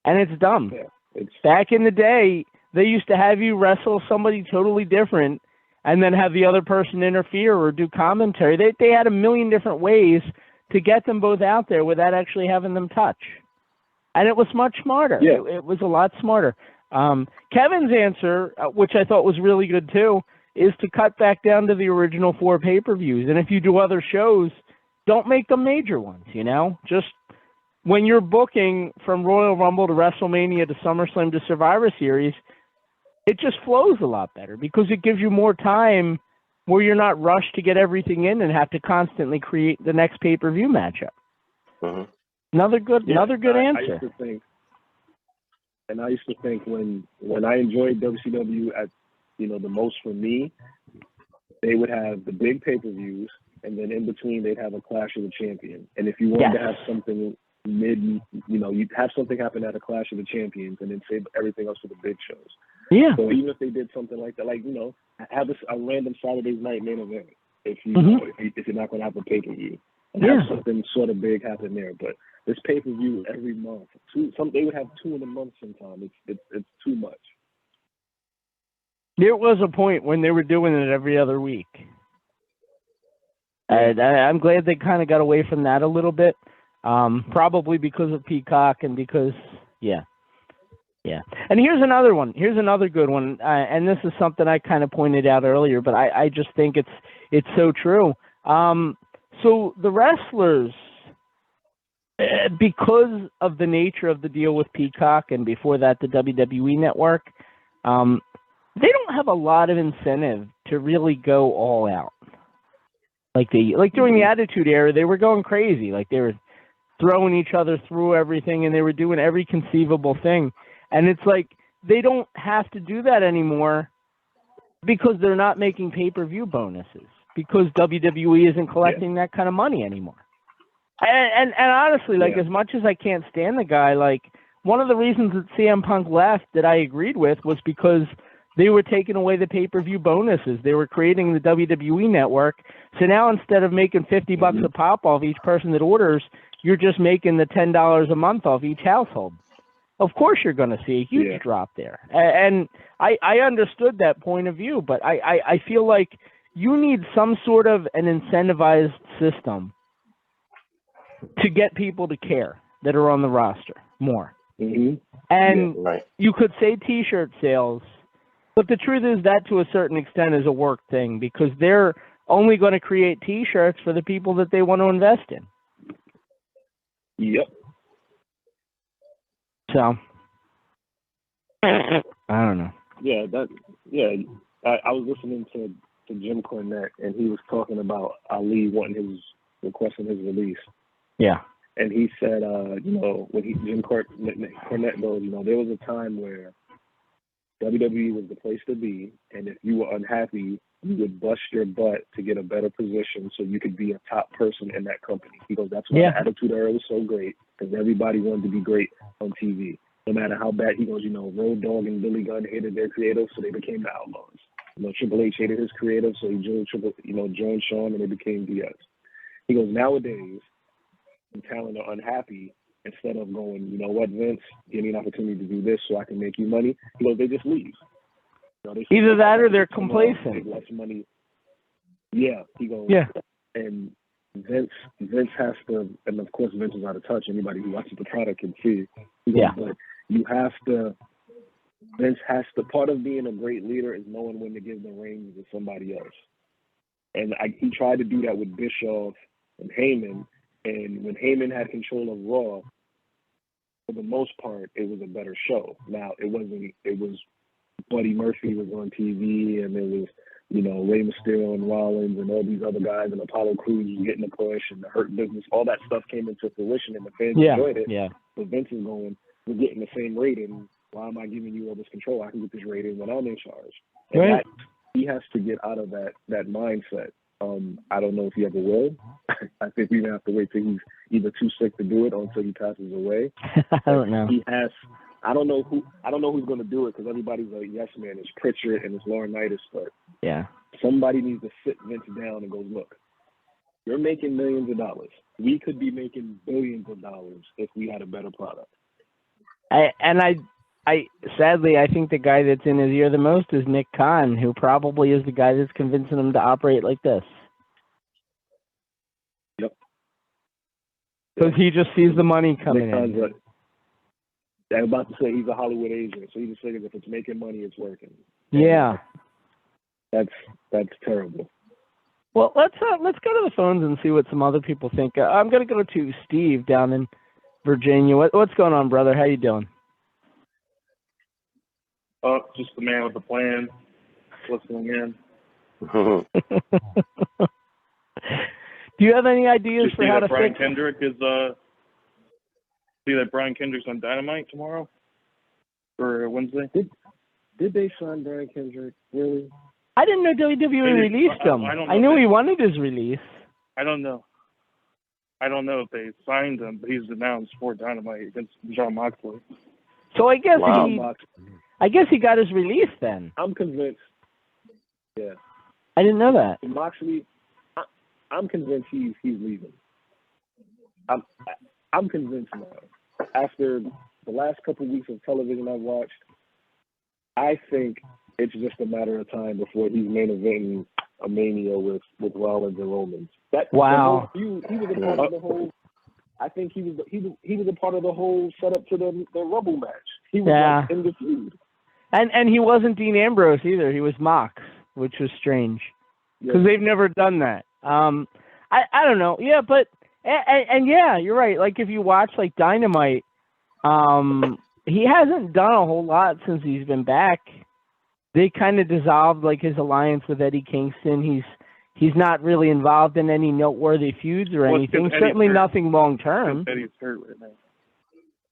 And it's dumb. Yeah, Back in the day, they used to have you wrestle somebody totally different and then have the other person interfere or do commentary. They had a million different ways to get them both out there without actually having them touch. And it was much smarter. Yeah. It was a lot smarter. Kevin's answer, which I thought was really good too, is to cut back down to the original 4 pay-per-views. And if you do other shows, don't make them major ones, you know? Just when you're booking from Royal Rumble to WrestleMania to SummerSlam to Survivor Series, it just flows a lot better because it gives you more time where you're not rushed to get everything in and have to constantly create the next pay-per-view matchup. Mm-hmm. Another good answer. I used to think when I enjoyed WCW at the most for me, they would have the big pay-per-views, and then in between they'd have a Clash of the Champions. And if you wanted to have something you'd have something happen at a Clash of the Champions, and then save everything else for the big shows. Yeah. So even if they did something like that, like have a random Saturday night main event if you're not going to have a pay-per-view, and have something sort of big happen there. But this pay-per-view every month, they would have 2 in a month sometimes. It's too much. There was a point when they were doing it every other week. And I'm glad they kind of got away from that a little bit, probably because of Peacock and because, yeah. And here's another one. Here's another good one, and this is something I kind of pointed out earlier, but I just think it's so true. So the wrestlers, because of the nature of the deal with Peacock and before that the WWE Network, they don't have a lot of incentive to really go all out. Like during the Attitude Era, they were going crazy. Like they were throwing each other through everything, and they were doing every conceivable thing. And it's like they don't have to do that anymore because they're not making pay-per-view bonuses, because WWE isn't collecting that kind of money anymore. And honestly, like as much as I can't stand the guy, like one of the reasons that CM Punk left that I agreed with was because they were taking away the pay-per-view bonuses. They were creating the WWE Network. So now instead of making $50 a pop off each person that orders, you're just making the $10 a month off each household. Of course you're going to see a huge drop there. And I understood that point of view, but I feel like you need some sort of an incentivized system to get people to care that are on the roster more. Mm-hmm. And you could say T-shirt sales, but the truth is that to a certain extent is a work thing because they're only going to create T-shirts for the people that they want to invest in. Yep. So, I don't know. I was listening to Jim Cornette, and he was talking about Ali requesting his release. Yeah. And he said, when Jim Cornette goes, there was a time where WWE was the place to be, and if you were unhappy, you would bust your butt to get a better position so you could be a top person in that company. He goes, that's why the Attitude Era was so great, because everybody wanted to be great on TV. No matter how bad, he goes, Road Dogg and Billy Gunn hated their creative, so they became the Outlaws. Triple H hated his creative, so he joined Shawn, and they became DS. He goes, nowadays, when talent are unhappy, instead of going, what, Vince, give me an opportunity to do this so I can make you money, he goes, they just leave. Either that or they're complacent. Less money. Yeah, he goes. Yeah. And Vince has to, and of course Vince is out of touch. Anybody who watches the product can see. He goes, but you have to. Vince has to. Part of being a great leader is knowing when to give the reins to somebody else. And he tried to do that with Bischoff and Heyman. And when Heyman had control of Raw, for the most part, it was a better show. Now it wasn't. It was. Buddy Murphy was on TV, and there was, Rey Mysterio and Rollins and all these other guys, and Apollo Crews was getting a push, and the Hurt Business, all that stuff came into fruition, and the fans enjoyed it. Yeah. But Vince is going, we're getting the same rating. Why am I giving you all this control? I can get this rating when I'm in charge. And Right. he has to get out of that mindset. I don't know if he ever will. I think we're gonna have to wait till he's either too sick to do it or until he passes away. I don't know. He has. I don't know who's gonna do it because everybody's like, yes, man, it's Pritchard and it's Laurinaitis, but Yeah. somebody needs to sit Vince down and go, look, you're making millions of dollars. We could be making billions of dollars if we had a better product. I sadly, I think the guy that's in his ear the most is Nick Khan, who probably is the guy that's convincing him to operate like this. Yep. Because he just sees the money coming Nick Khan's in. I'm about to say he's a Hollywood agent, so he just figures if it's making money, it's working. Yeah. That's terrible. Well, let's go to the phones and see what some other people think. I'm going to go to Steve down in Virginia. What's going on, brother? How you doing? Oh, just the man with the plan. Listening in. Do you have any ideas Just for see how that to Brian fix? Kendrick is see that Brian Kendrick's on Dynamite tomorrow for Wednesday. Did they sign Brian Kendrick? Really? I didn't know WWE released him. I knew he wanted his release. I don't know. I don't know if they signed him, but he's announced for Dynamite against John Moxley. So I guess Wow. he got his release then. I'm convinced. Yeah. I didn't know that. Moxley, I'm convinced he's leaving. I'm convinced now. After the last couple of weeks of television I've watched, I think it's just a matter of time before he's main eventing a Mania with Rollins and Roman. Wow. He was a part of the whole. I think he was a part of the whole setup to the Rumble match. He was like in the feud. And he wasn't Dean Ambrose either. He was Mox, which was strange because they've never done that. I don't know. Yeah, but and yeah, you're right. Like if you watch like Dynamite, he hasn't done a whole lot since he's been back. They kind of dissolved like his alliance with Eddie Kingston. He's not really involved in any noteworthy feuds or anything. Certainly nothing long term. Eddie's hurt right now.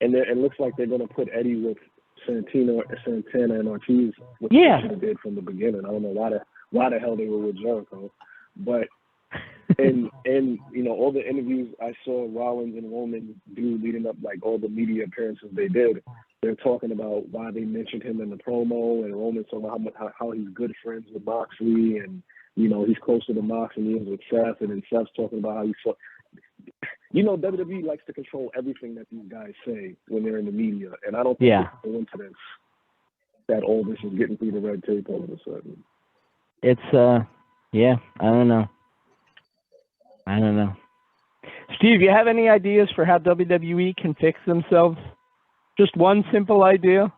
And it looks like they're going to put Eddie with Santana and Ortiz, which Yeah. they should have did from the beginning. I don't know why the hell they were with Jericho, but and you know all the interviews I saw Rollins and Roman do leading up, like all the media appearances they did, they're talking about why they mentioned him in the promo, and Roman's talking about how he's good friends with Moxley, and you know he's closer to Moxley than he is with Seth, and then Seth's talking about how he's so. You know, WWE likes to control everything that these guys say when they're in the media, and I don't think it's a coincidence that all this is getting through the red tape all of a sudden. It's yeah, I don't know. Steve, you have any ideas for how WWE can fix themselves? Just one simple idea?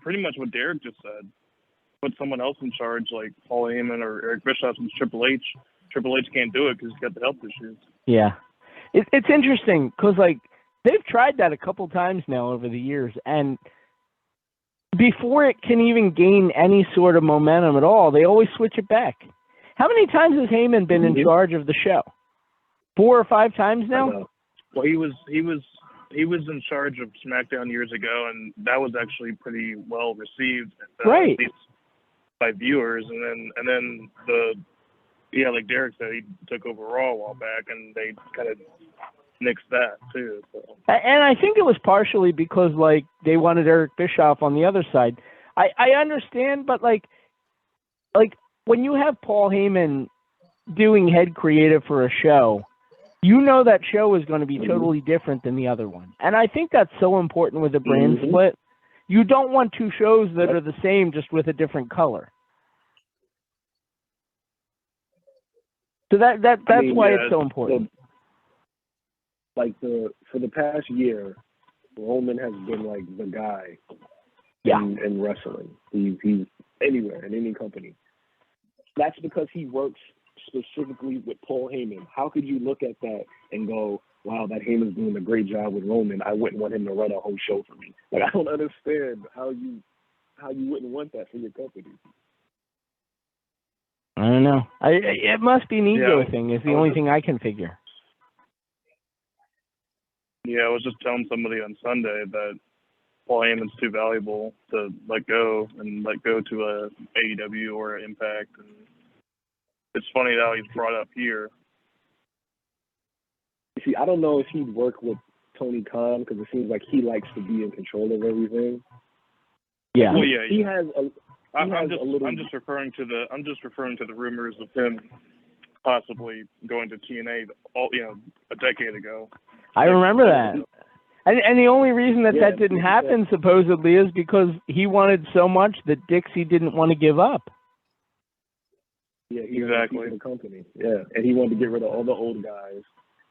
Pretty much what Derek just said. Put someone else in charge, like Paul Heyman or Eric Bischoff and Triple H. Triple H can't do it because he's got the health issues. Yeah. It's interesting because, like, they've tried that a couple times now over the years, and before it can even gain any sort of momentum at all, they always switch it back. How many times has Heyman been in charge of the show? 4 or 5 times now? Well, he was in charge of SmackDown years ago, and that was actually pretty well received, right? At least by viewers. And then like Derek said, he took over Raw a while back, and they kind of nixed that too. So. And I think it was partially because like they wanted Eric Bischoff on the other side. I understand, but like when you have Paul Heyman doing head creative for a show, you know that show is going to be totally different than the other one. And I think that's so important with a brand split. You don't want 2 shows that are the same just with a different color. So that's why it's so important. For the past year, Roman has been like the guy in wrestling. He's anywhere in any company. That's because he works specifically with Paul Heyman. How could you look at that and go, wow, that Heyman's doing a great job with Roman. I wouldn't want him to run a whole show for me. Like, I don't understand how you wouldn't want that for your company. I don't know. It must be an ego thing. It's the only thing I can figure. Yeah, I was just telling somebody on Sunday that Paul Heyman's too valuable to let go to a AEW or an Impact. And it's funny how he's brought up here. See, I don't know if he'd work with Tony Khan because it seems like he likes to be in control of everything. Yeah. Well, yeah. He has a. I'm just referring to the rumors of him possibly going to TNA, a decade ago. I remember that. And the only reason that didn't happen supposedly is because he wanted so much that Dixie didn't want to give up. Yeah, exactly. The company. Yeah, and he wanted to get rid of all the old guys,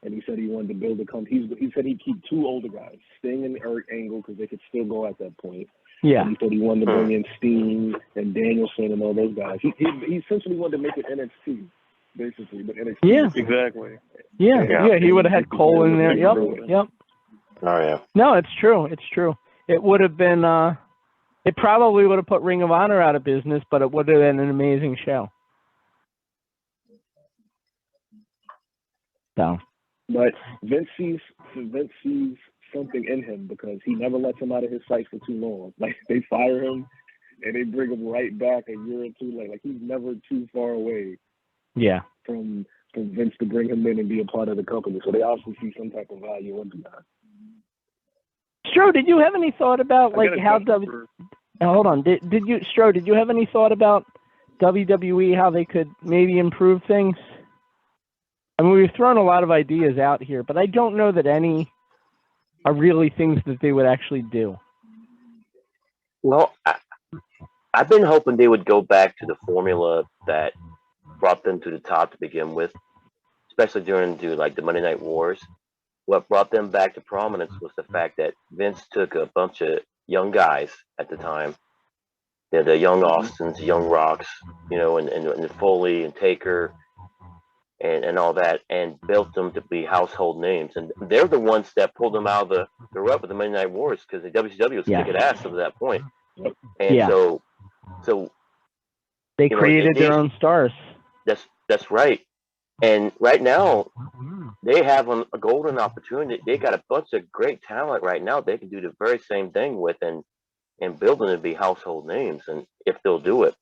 and he said he wanted to build a company. He said he'd keep 2 older guys, Sting and Eric Angle, because they could still go at that point. Yeah. And he said he wanted to bring in Steen and Danielson and all those guys. He essentially wanted to make it NXT, basically, but NXT. Yeah. Exactly. Yeah. He would have had Cole in there. Yep. Oh yeah. No, it's true. It would have been. It probably would have put Ring of Honor out of business, but it would have been an amazing show. So. But Vince sees something in him because he never lets him out of his sight for too long. Like they fire him and they bring him right back a year or two later. Like he's never too far away. Yeah. From Vince to bring him in and be a part of the company. So they obviously see some type of value in that. Stro, did you have any thought about how hold on. Did you Stro, did you have any thought about WWE, how they could maybe improve things? I mean, we've thrown a lot of ideas out here, but I don't know that any are really things that they would actually do. Well, I've been hoping they would go back to the formula that brought them to the top to begin with, especially during the Monday Night Wars. What brought them back to prominence was the fact that Vince took a bunch of young guys at the time, the young Austins, young Rocks, and Foley and Taker and all that, and built them to be household names. And they're the ones that pulled them out of the rut with the Monday Night Wars because the WCW was kicking ass up to that point. And so they created their own stars. That's right. And right now, they have a golden opportunity. They got a bunch of great talent right now. They can do the very same thing with and build them to be household names. And if they'll do it,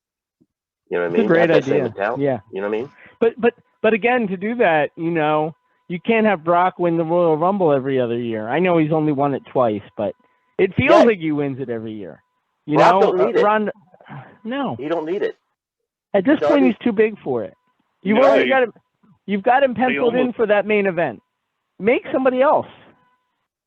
you know what I mean? It's a great idea. Yeah. You know what I mean? But again, to do that, you can't have Brock win the Royal Rumble every other year. I know he's only won it twice, but it feels like he wins it every year. Brock don't need it. No, he don't need it. At this point, he's too big for it. You've got him penciled in for that main event. Make somebody else.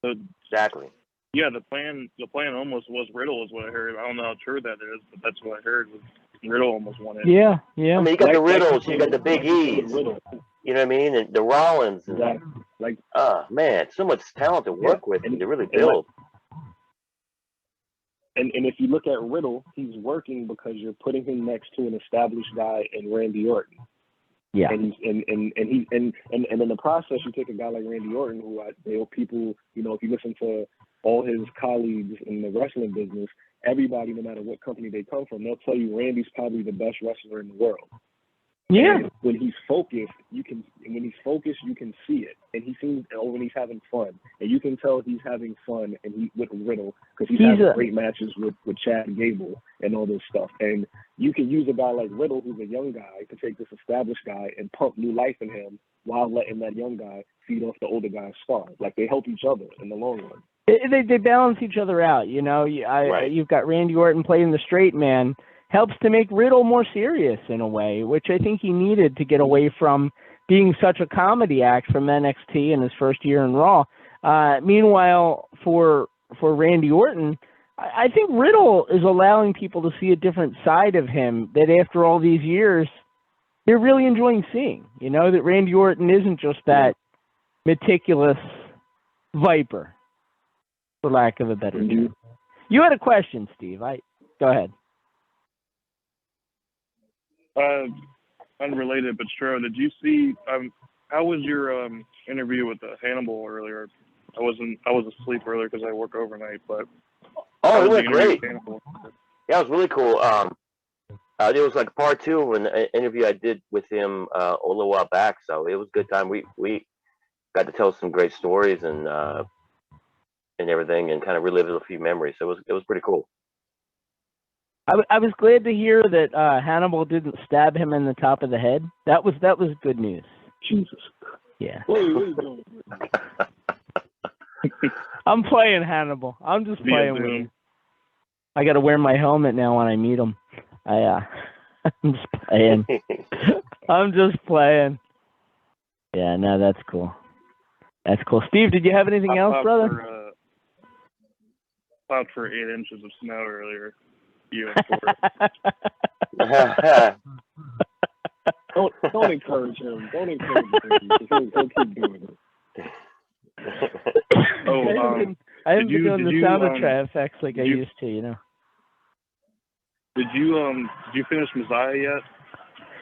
Exactly. Yeah, the plan almost was Riddle, is what I heard. I don't know how true that is, but that's what I heard. Was Riddle almost won it. Yeah. I mean, you got the Riddles, you got the Big E's, you know what I mean, and the Rollins. And, man, so much talent to work with and to really build. And if you look at Riddle, he's working because you're putting him next to an established guy in Randy Orton. Yeah. And in the process, you take a guy like Randy Orton, who people, if you listen to all his colleagues in the wrestling business, everybody, no matter what company they come from, they'll tell you Randy's probably the best wrestler in the world. Yeah. And when he's focused, you can see it. And he seems, when he's having fun, and you can tell he's having fun with Riddle because he's having great matches with Chad Gable and all this stuff. And you can use a guy like Riddle, who's a young guy, to take this established guy and pump new life in him while letting that young guy feed off the older guy's stars. Like they help each other in the long run. They balance each other out. You've got Randy Orton playing the straight man. Helps to make Riddle more serious in a way, which I think he needed to get away from being such a comedy act from NXT in his first year in Raw. Meanwhile, for Randy Orton, I think Riddle is allowing people to see a different side of him that after all these years, they're really enjoying seeing. That Randy Orton isn't just that meticulous viper, for lack of a better term. You had a question, Steve. Go ahead. Unrelated, but Stro, did you see? How was your interview with Hannibal earlier? I was asleep earlier because I work overnight, but it went great. Yeah, it was really cool. It was like part 2 of an interview I did with him a little while back, so it was a good time. We got to tell some great stories, and and everything, and kind of relived a few memories. So it was pretty cool. I was glad to hear that Hannibal didn't stab him in the top of the head. That was good news. Jesus. Yeah. What are you doing? I'm playing Hannibal. I'm just playing with him. I got to wear my helmet now when I meet him. I'm just playing. I'm just playing. Yeah, no, that's cool. That's cool. Steve, did you have anything else, brother? Plowed for 8 inches of snow earlier. Don't encourage him. Don't encourage him. He'll keep doing it. I haven't been doing the sound effects like I used to, you know. Did you finish Messiah yet?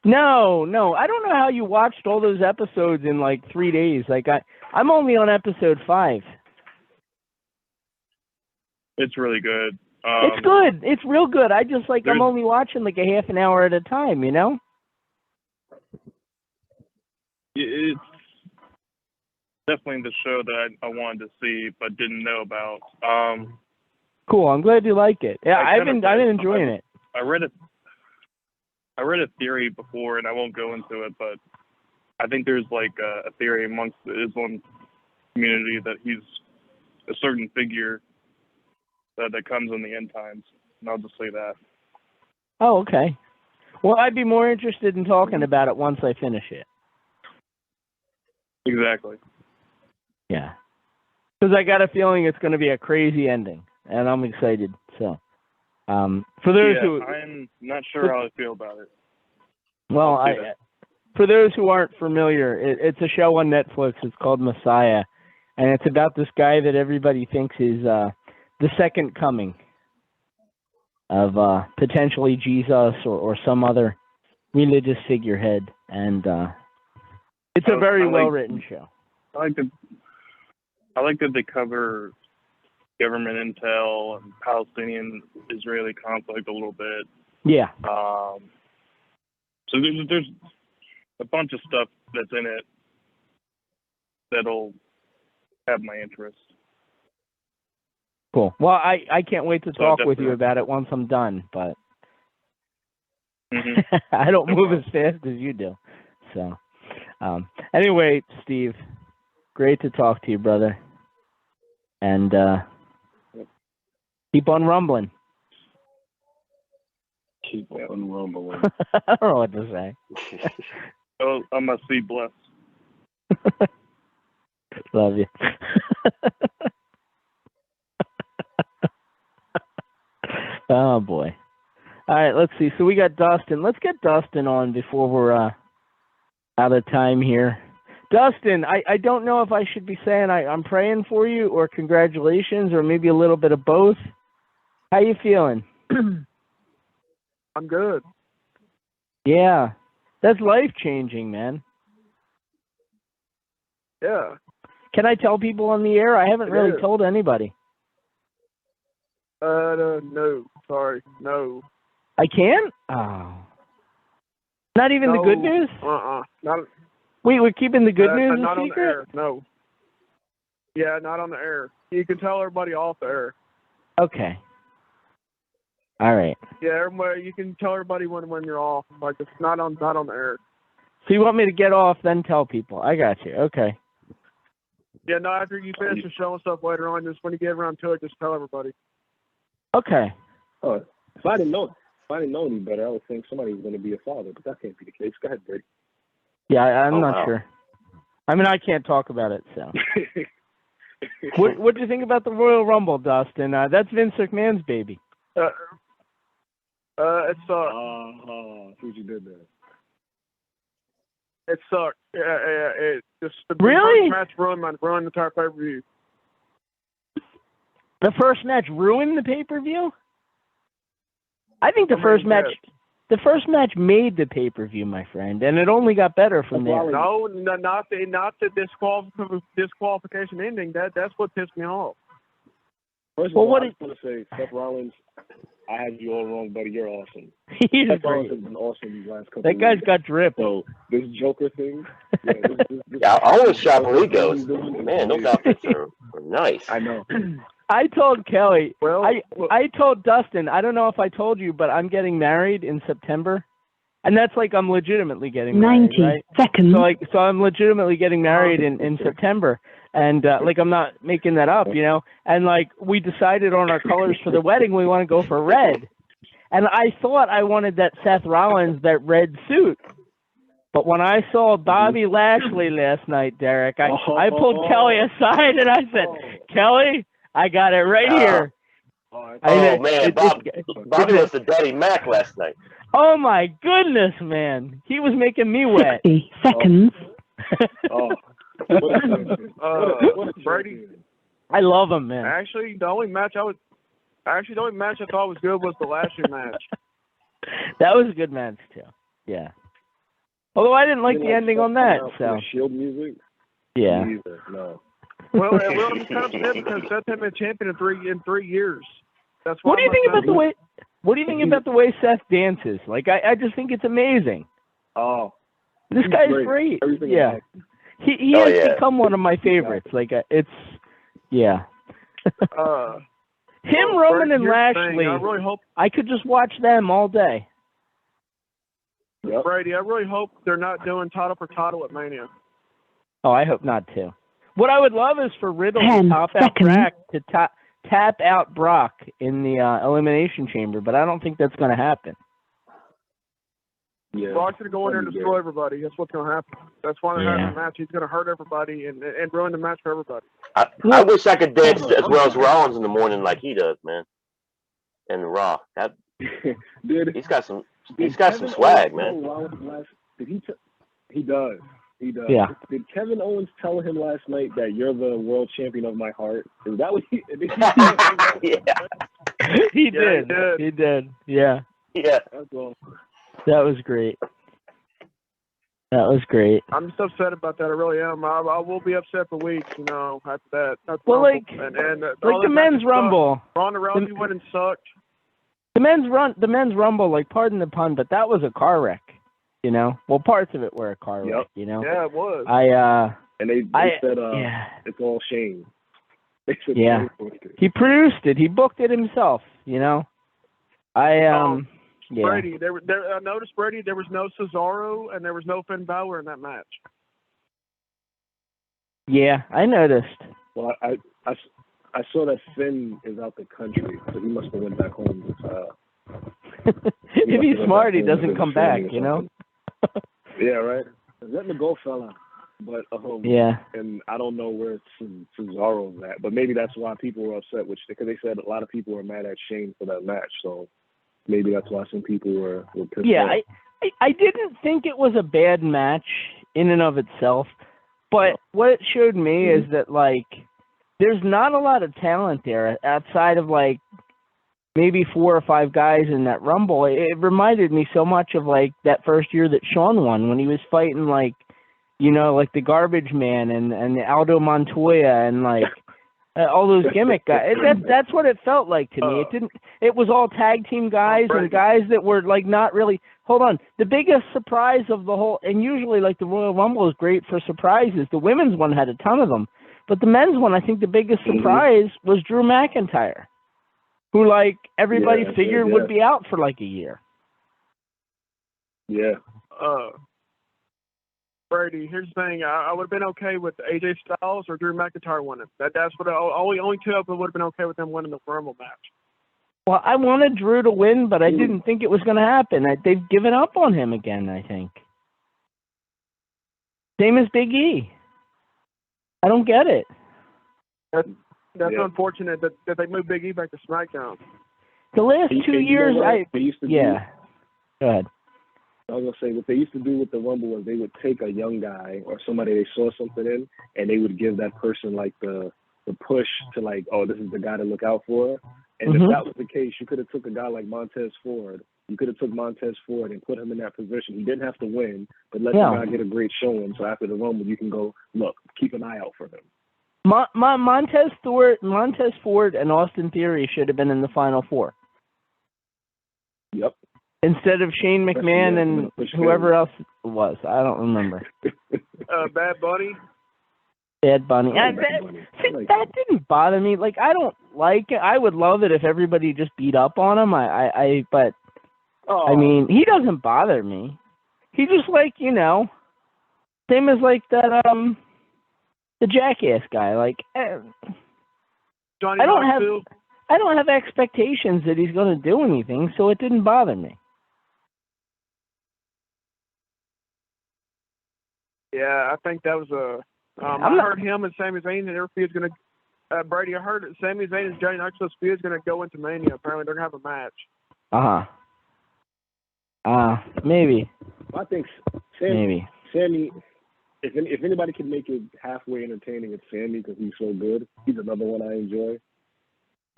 No. I don't know how you watched all those episodes in like 3 days. Like I'm only on episode 5. It's really good. It's good. It's real good. I just I'm only watching like a half an hour at a time, you know? It's definitely the show that I wanted to see but didn't know about. Cool. I'm glad you like it. Yeah, I've been enjoying it. I read a theory before, and I won't go into it, but I think there's like a theory amongst the Islam community that he's a certain figure that comes in the end times, and I'll just say that. Oh, okay. Well, I'd be more interested in talking about it once I finish it. Exactly. Yeah. Because I got a feeling it's going to be a crazy ending, and I'm excited. So, for those who... I'm not sure how I feel about it. Well, for those who aren't familiar, it's a show on Netflix. It's called Messiah, and it's about this guy that everybody thinks is the second coming of potentially Jesus or some other religious figurehead, and it's a very well-written show. I like that they cover government intel and Palestinian-Israeli conflict a little bit. Yeah. So there's a bunch of stuff that's in it that'll have my interest. Cool. Well, I can't wait to talk with you about it once I'm done, but I don't move as fast as you do. So, anyway, Steve, great to talk to you, brother. And keep on rumbling. Keep on rumbling. I don't know what to say. Oh, I must be blessed. Love you. Oh, boy. All right, let's see. So we got Dustin. Let's get Dustin on before we're out of time here. Dustin, I don't know if I should be saying I'm praying for you or congratulations or maybe a little bit of both. How you feeling? I'm good. Yeah. That's life-changing, man. Yeah. Can I tell people on the air? I haven't really told anybody. No. Sorry. No. I can't? Oh. Not even the good news? Not. Wait, we're keeping the good news not a on secret? the air. No. Yeah, not on the air. You can tell everybody off the air. Okay. All right. Yeah, everybody. You can tell everybody when you're off. Like it's not on the air. So you want me to get off, then tell people? I got you. Okay. Yeah, no. After you finish the show and stuff later on, just when you get around to it, just tell everybody. Okay. Oh, if I didn't know any better, I would think somebody was going to be a father, but that can't be the case. Go ahead, Brady. Yeah, I'm not sure. I mean, I can't talk about it, so. What do you think about the Royal Rumble, Dustin? That's Vince McMahon's baby. It sucked. See what you did there. It sucked. It just the really? first match ruined the entire pay-per-view. The first match ruined the pay-per-view? I think the first match made the pay-per-view, my friend, and it only got better from there. No, not the disqualification ending. That's what pissed me off. First of all, I just want to say, Seth Rollins, I had you all wrong, buddy. You're awesome. He's Seth great. Rollins has been awesome these last couple That guy's got drip. So this Joker thing, Yeah, I always shop where he goes. Man, those outfits are nice. I know. I told Kelly. Well, I told Dustin. I don't know if I told you, but I'm getting married in September, and that's like I'm legitimately getting married. 90 right? seconds. So I'm legitimately getting married in September, and like I'm not making that up, you know. And like we decided on our colors for the wedding, we want to go for red, and I thought I wanted that Seth Rollins, that red suit. But when I saw Bobby Lashley last night, Derek, I pulled Kelly aside and I said, Kelly, I got it right here. Bobby was the Daddy Mac last night. Oh my goodness, man. He was making me wet. 60 seconds. Brady. I love him, man. Actually, the only match I thought was good was the last year match. That was a good match too. Yeah. Although I didn't like the ending on that, so. Shield music. Yeah. No. Well, I'm kind of upset because Seth hasn't been champion in 3 years. That's why. What do you think about the way? What do you think about the way Seth dances? Like, I just think it's amazing. Oh. This guy's great. Yeah. He has become one of my favorites. Like, it's, yeah. Him, Roman, and Lashley. I really hope I could just watch them all day. Yep. Brady, I really hope they're not doing title for title at Mania. Oh, I hope not too. What I would love is for Riddle to tap out Brock in the Elimination Chamber, but I don't think that's going to happen. Yeah. Brock's going to go in there and destroy everybody. That's what's going to happen. That's why they're having a match. He's going to hurt everybody and ruin the match for everybody. I wish I could dance as well as Rollins in the morning like he does, man. And Raw. He's got some swag, man. He does. Yeah. Did Kevin Owens tell him last night that you're the world champion of my heart? Is that what he? He did. He did. Yeah. Yeah. That's all. That was great. That was great. I'm just upset about that. I really am. I will be upset for weeks, you know, after that. That's well, Rumble. like all the men's Rumble. Ronda Rousey went and sucked. The men's Rumble, like, pardon the pun, but that was a car wreck. You know, well, parts of it were a car wreck. You know. Yeah, it was. And they said it's all Shane. They said he produced it. He booked it himself. You know. Yeah. Brady, I noticed, Brady, there was no Cesaro and there was no Finn Balor in that match. Yeah, I noticed. Well, I saw that Finn is out the country, so he must have went back home. If he's smart, he doesn't come back, you know? Yeah, right? Let me go, fella. But, yeah. And I don't know where Cesaro's at, but maybe that's why people were upset, because they said a lot of people were mad at Shane for that match, so maybe that's why some people were pissed off. I didn't think it was a bad match in and of itself, but what it showed me is that, like, there's not a lot of talent there outside of, like, maybe 4 or 5 guys in that Rumble. It reminded me so much of, like, that first year that Shawn won when he was fighting, like, you know, like the Garbage Man and Aldo Montoya and, like, all those gimmick guys. That's what it felt like to me. It was all tag team guys and guys that were, like, not really. Hold on. The biggest surprise of the whole, and usually, like, the Royal Rumble is great for surprises. The women's one had a ton of them. But the men's one, I think the biggest surprise was Drew McIntyre, who, like, everybody figured would be out for, like, a year. Yeah. Brady, here's the thing. I would have been okay with AJ Styles or Drew McIntyre winning. That's what only 2 of them would have been okay with them winning the Rumble match. Well, I wanted Drew to win, but I didn't think it was going to happen. They've given up on him again, I think. Same as Big E. I don't get it. That's unfortunate that they moved Big E back to SmackDown. The last 2 years, Go ahead. I was going to say, what they used to do with the Rumble was they would take a young guy or somebody they saw something in, and they would give that person, like, the push to, like, oh, this is the guy to look out for. And if that was the case, you could have took a guy like Montez Ford. You could have took Montez Ford and put him in that position. He didn't have to win, but let the guy get a great showing. So after the Rumble, you can go, look, keep an eye out for him. Montez Ford, and Austin Theory should have been in the Final Four. Yep. Instead of Shane McMahon and whoever else it was. I don't remember. Bad Bunny. Bad Bunny. That didn't bother me. Like, I don't like it. I would love it if everybody just beat up on him. But I mean, he doesn't bother me. He just like, you know, same as like that the Jackass guy. Like, Johnny I don't Knoxville. have expectations that he's going to do anything, so it didn't bother me. Yeah, I think that was a. I heard him and Sami Zayn and their feud's going to. Brady, I heard that Sami Zayn and Johnny Knoxville's feud's going to go into Mania. Apparently, they're going to have a match. Maybe. I think Maybe. Sammy. If anybody can make it halfway entertaining, it's Sammy because he's so good. He's another one I enjoy.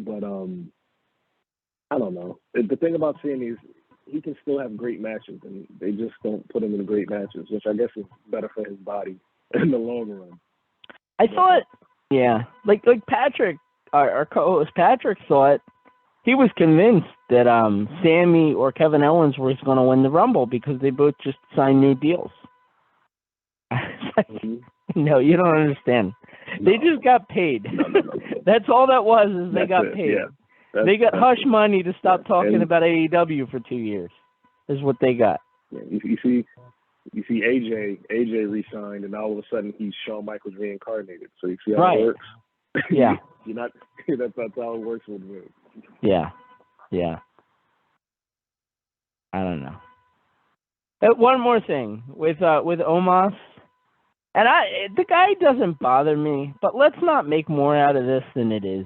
But I don't know. The thing about Sammy is he can still have great matches, and they just don't put him in great matches, which I guess is better for his body in the long run. I thought, yeah, like Patrick, our co-host Patrick thought he was convinced that Sammy or Kevin Owens was going to win the Rumble because they both just signed new deals. No, you don't understand. No. They just got paid. No. That's all that was. Is they got paid. Yeah. They got hush money to stop talking about AEW for 2 years. Is what they got. Yeah, you see AJ re-signed, and all of a sudden he's Shawn Michaels reincarnated. So you see how it works. Yeah. You're not. That's how it works with me. Yeah. I don't know. One more thing with Omos. And the guy doesn't bother me, but let's not make more out of this than it is.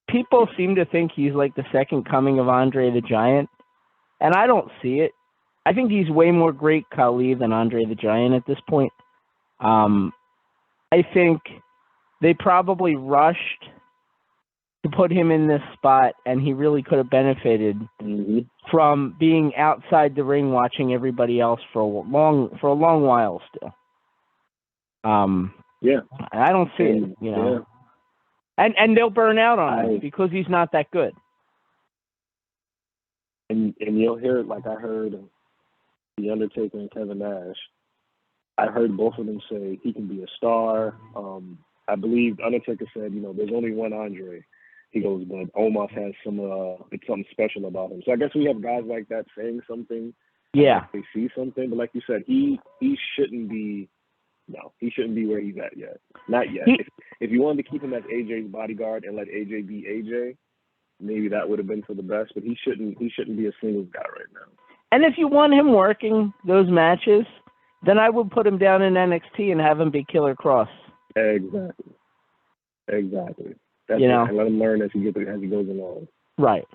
People seem to think he's like the second coming of Andre the Giant, and I don't see it. I think he's way more Great Khali than Andre the Giant at this point. I think they probably rushed to put him in this spot, and he really could have benefited from being outside the ring watching everybody else for a long while still. Yeah. I don't see it, you know. Yeah. And they'll burn out on him because he's not that good. And you'll hear it like I heard The Undertaker and Kevin Nash. I heard both of them say he can be a star. I believe Undertaker said, you know, there's only one Andre. He goes, but Omos has it's something special about him. So I guess we have guys like that saying something. Yeah. They see something, but like you said, he shouldn't be. No, he shouldn't be where he's at yet. Not yet. If you wanted to keep him as AJ's bodyguard and let AJ be AJ, maybe that would have been for the best. But he shouldn't be a singles guy right now. And if you want him working those matches, then I would put him down in NXT and have him be Killer Cross. Exactly. That's and let him learn as he goes along. Right.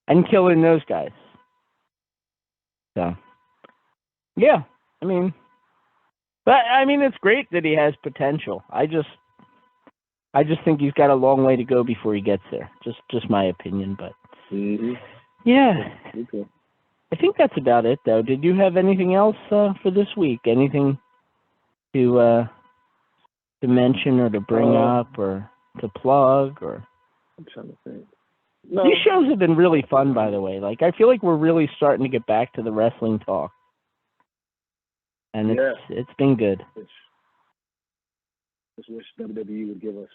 And killing those guys. So, yeah, it's great that he has potential. I just think he's got a long way to go before he gets there. Just my opinion, but yeah. Okay. I think that's about it, though. Did you have anything else for this week? Anything to mention or to bring up or to plug or? I'm trying to think. No. These shows have been really fun, by the way. Like, I feel like we're really starting to get back to the wrestling talk, and it's been good. Just wish WWE would give us,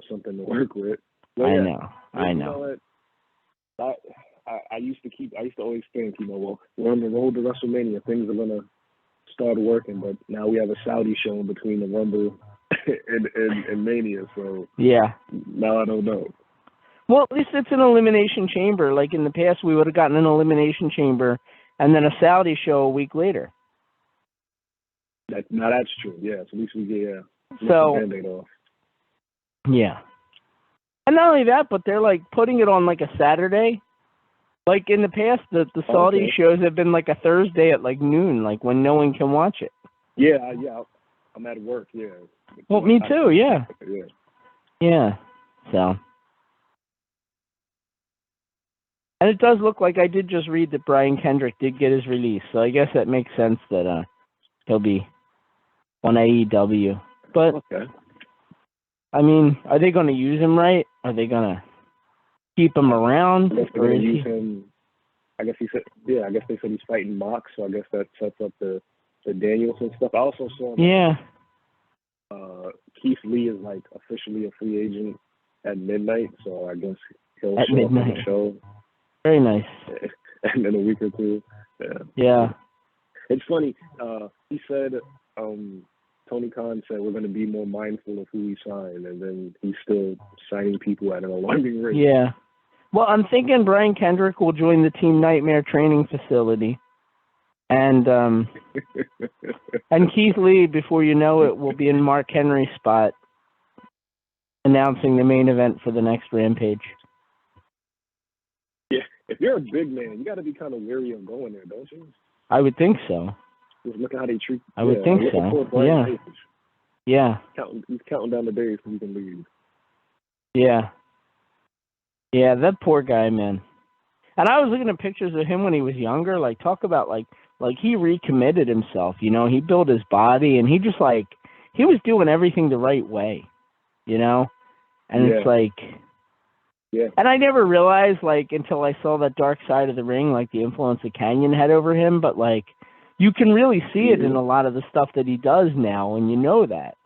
something to work with. Well, I know. You know what? I used to always think, well, we're on the road to WrestleMania. Things are gonna start working, but now we have a Saudi show in between the Rumble and Mania. So yeah, now I don't know. Well, at least it's an elimination chamber. Like in the past, we would have gotten an elimination chamber and then a Saudi show a week later. That's true. Yeah, so at least we get so the Band-Aid off. Yeah, and not only that, but they're like putting it on like a Saturday. Like in the past, the Saudi shows have been like a Thursday at like noon, like when no one can watch it. Yeah, I'm at work. Yeah. Well, me too. Yeah. Yeah. So. And it does look like I did just read that Brian Kendrick did get his release, so I guess that makes sense that he'll be on AEW. but Okay. I mean, are they going to use him right? Are they going to keep him around? I guess they're Or going is to he? use him. I guess he said, yeah. I guess they said he's fighting Mox, so I guess that sets up the Danielson stuff. I also saw that, Yeah. Keith Lee is like officially a free agent at midnight, so I guess he'll At show up on midnight. the show Very nice. in a week or two. Yeah. Yeah. It's funny. He said, Tony Khan said we're going to be more mindful of who we sign, and then he's still signing people at an alarming rate. Yeah. Well, I'm thinking Brian Kendrick will join the Team Nightmare training facility. And and Keith Lee, before you know it, will be in Mark Henry's spot announcing the main event for the next Rampage. Yeah, if you're a big man, you got to be kind of wary of going there, don't you? I would think so. Just look at how they treat. I would think look at so. poor Brian Yeah. Cage. Yeah. He's counting down the days so he can leave. Yeah. Yeah, that poor guy, man. And I was looking at pictures of him when he was younger. Like, talk about, like he recommitted himself, you know? He built his body, and he just, like, he was doing everything the right way, you know? And Yeah. it's like... Yeah. And I never realized, like, until I saw that Dark Side of the Ring, like, the influence that Canyon had over him. But, like, you can really see it in a lot of the stuff that he does now, and you know that.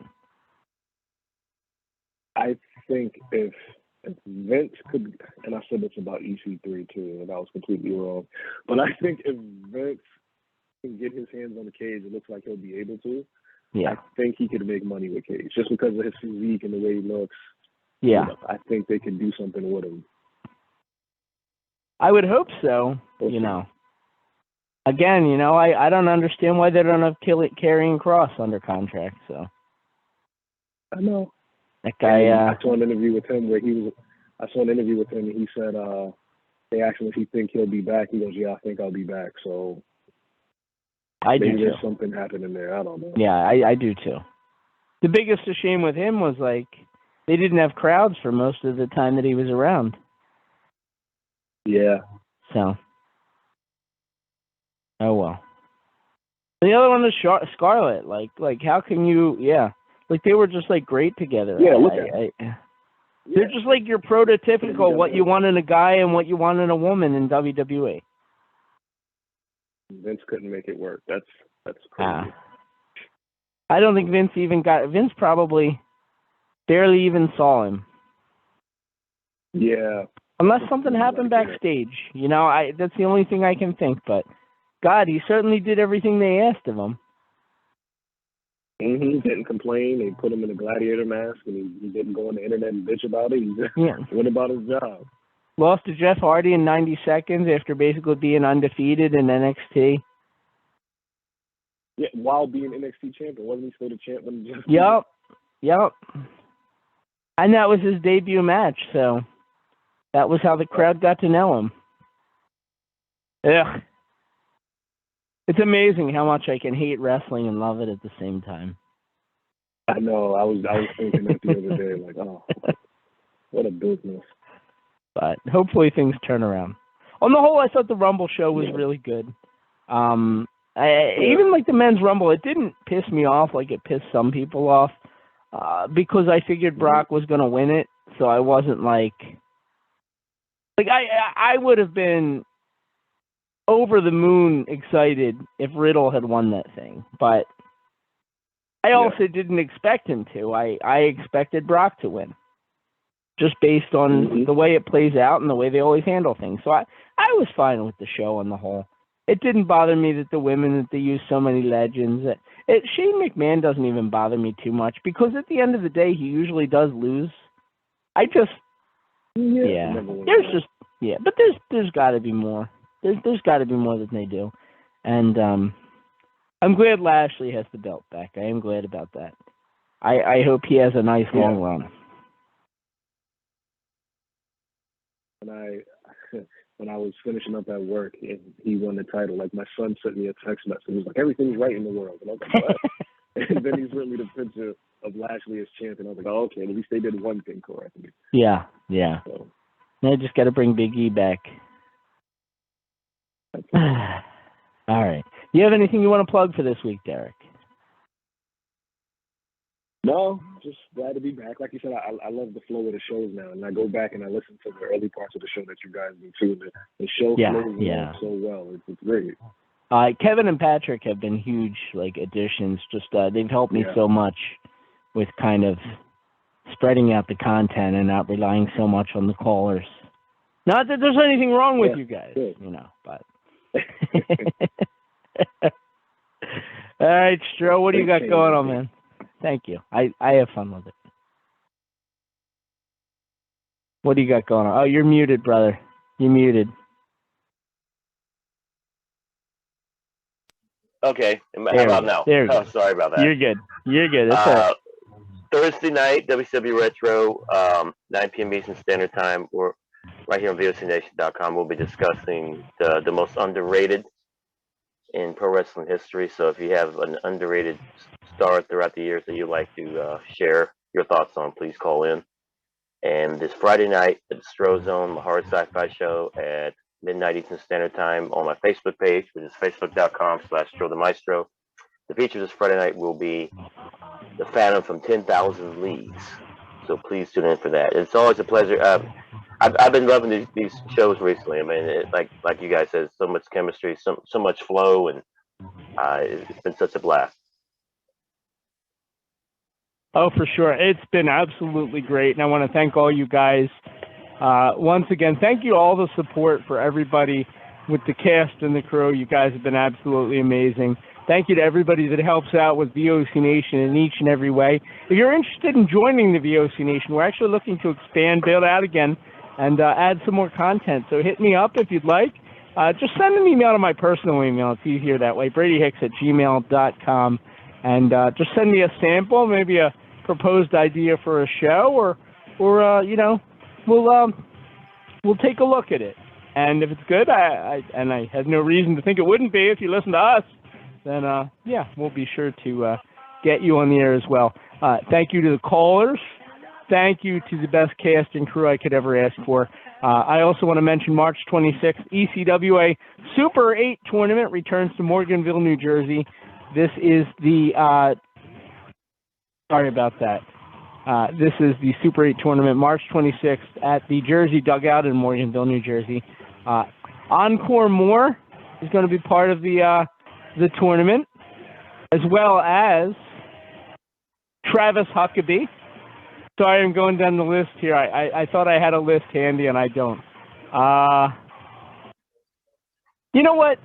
I think if Vince could, and I said this about EC3 too, and I was completely wrong, but I think if Vince can get his hands on the Cage, it looks like he'll be able to. Yeah. I think he could make money with Cage just because of his physique and the way he looks. Yeah. You know, I think they could do something with him. I would hope so, you know. Again, you know, I don't understand why they don't have Karrion Kross under contract, so. I know. That guy, I saw an interview with him and he said, they asked him if he think he'll be back. He goes, yeah, I think I'll be back. So I do maybe too. there's something happening there. I don't know. Yeah, I do too. The biggest shame with him was, like, they didn't have crowds for most of the time that he was around. Yeah. So. Oh, well. The other one is Scarlett. Like, how can you, like, they were just, like, great together. Yeah, look at They're just like your prototypical what you want in a guy and what you want in a woman in WWE. Vince couldn't make it work. That's crazy. I don't think Vince Vince probably barely even saw him. Yeah. Unless something happened backstage. You know, that's the only thing I can think, but God, he certainly did everything they asked of him. He didn't complain. They put him in a gladiator mask, and he didn't go on the internet and bitch about it. He just went about his job. Lost to Jeff Hardy in 90 seconds after basically being undefeated in NXT. Yeah, while being NXT champion. Wasn't he still the champ when Jeff? Yep. And that was his debut match, so that was how the crowd got to know him. Ugh. It's amazing how much I can hate wrestling and love it at the same time. I know. I was thinking that the other day, like, oh, what a business. But hopefully things turn around. On the whole, I thought the Rumble show was really good. Even like the men's Rumble, it didn't piss me off like it pissed some people off because I figured Brock was going to win it. So I wasn't like I would have been over the moon excited if Riddle had won that thing, but I also didn't expect him to. I expected Brock to win, just based on the way it plays out and the way they always handle things. So I was fine with the show on the whole. It didn't bother me that the women, that they use so many legends. Shane McMahon doesn't even bother me too much because at the end of the day, he usually does lose. But there's got to be more. There's got to be more than they do. And I'm glad Lashley has the belt back. I am glad about that. I hope he has a nice long run. When I was finishing up at work and he won the title, like my son sent me a text message. He was like, everything's right in the world. And I was like, what? And then he sent me the picture of Lashley as champion. I was like, oh, okay, at least they did one thing correctly. Yeah. So, Now I just got to bring Big E back. All right. You have anything you want to plug for this week, Derek? No, just glad to be back. Like you said, I love the flow of the shows now, and I go back and I listen to the early parts of the show that you guys do too. The show flows along so well. It's great. Kevin and Patrick have been huge additions. Just they've helped me so much with kind of spreading out the content and not relying so much on the callers. Not that there's anything wrong with you guys, but. All right, Stro, what do you got going on, man? Thank you. I have fun with it. What do you got going on? Oh, you're muted, brother. You're muted. Okay. How about now? There we go. Sorry about that. You're good. You're good. It's all right. Thursday night, WCW Retro, 9 p.m. Eastern Standard Time. We're right here on VOCNation.com. We'll be discussing the most underrated in pro wrestling history. So if you have an underrated star throughout the years that you'd like to share your thoughts on, please call in. And this Friday night at the Stro Zone, my Hard Sci-Fi Show at midnight Eastern Standard Time on my Facebook page, which is facebook.com/StroTheMaestro. The feature this Friday night will be the Phantom from 10,000 Leagues. So please tune in for that. It's always a pleasure. I've been loving these shows recently. I mean, like you guys said, so much chemistry, so much flow, and it's been such a blast. Oh, for sure. It's been absolutely great. And I want to thank all you guys. Once again, thank you all the support for everybody with the cast and the crew. You guys have been absolutely amazing. Thank you to everybody that helps out with VOC Nation in each and every way. If you're interested in joining the VOC Nation, we're actually looking to expand, build out again, and add some more content. So hit me up if you'd like. Just send an email to my personal email. It's easier that way, bradyhicks@gmail.com. And just send me a sample, maybe a proposed idea for a show, or we'll take a look at it. And if it's good, I have no reason to think it wouldn't be if you listen to us, then we'll be sure to get you on the air as well. Thank you to the callers. Thank you to the best cast and crew I could ever ask for. I also want to mention March 26th, ECWA Super 8 tournament returns to Morganville, New Jersey. This is the sorry about that. This is the Super 8 tournament, March 26th at the Jersey Dugout in Morganville, New Jersey. Encore Moore is going to be part of the tournament, as well as Travis Huckabee. Sorry, I'm going down the list here. I thought I had a list handy, and I don't. You know what?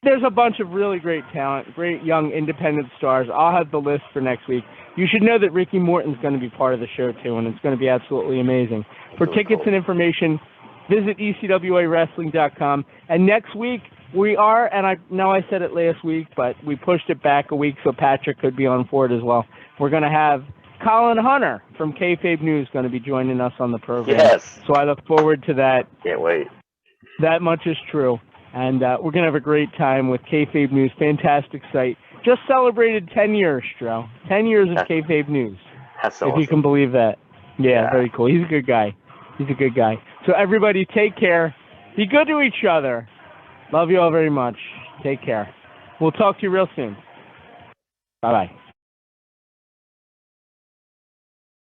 There's a bunch of really great talent, great young independent stars. I'll have the list for next week. You should know that Ricky Morton's going to be part of the show, too, and it's going to be absolutely amazing. For tickets and information, visit ECWAWrestling.com. And next week, we are, and I know I said it last week, but we pushed it back a week so Patrick could be on for it as well. We're going to have Colin Hunter from Kayfabe News going to be joining us on the program. Yes. So I look forward to that. Can't wait. That much is true. And we're going to have a great time with Kayfabe News. Fantastic site. Just celebrated 10 years, Stro. 10 years of Kayfabe News. That's awesome. If you can believe that. Yeah, very cool. He's a good guy. He's a good guy. So everybody take care. Be good to each other. Love you all very much. Take care. We'll talk to you real soon. Bye-bye.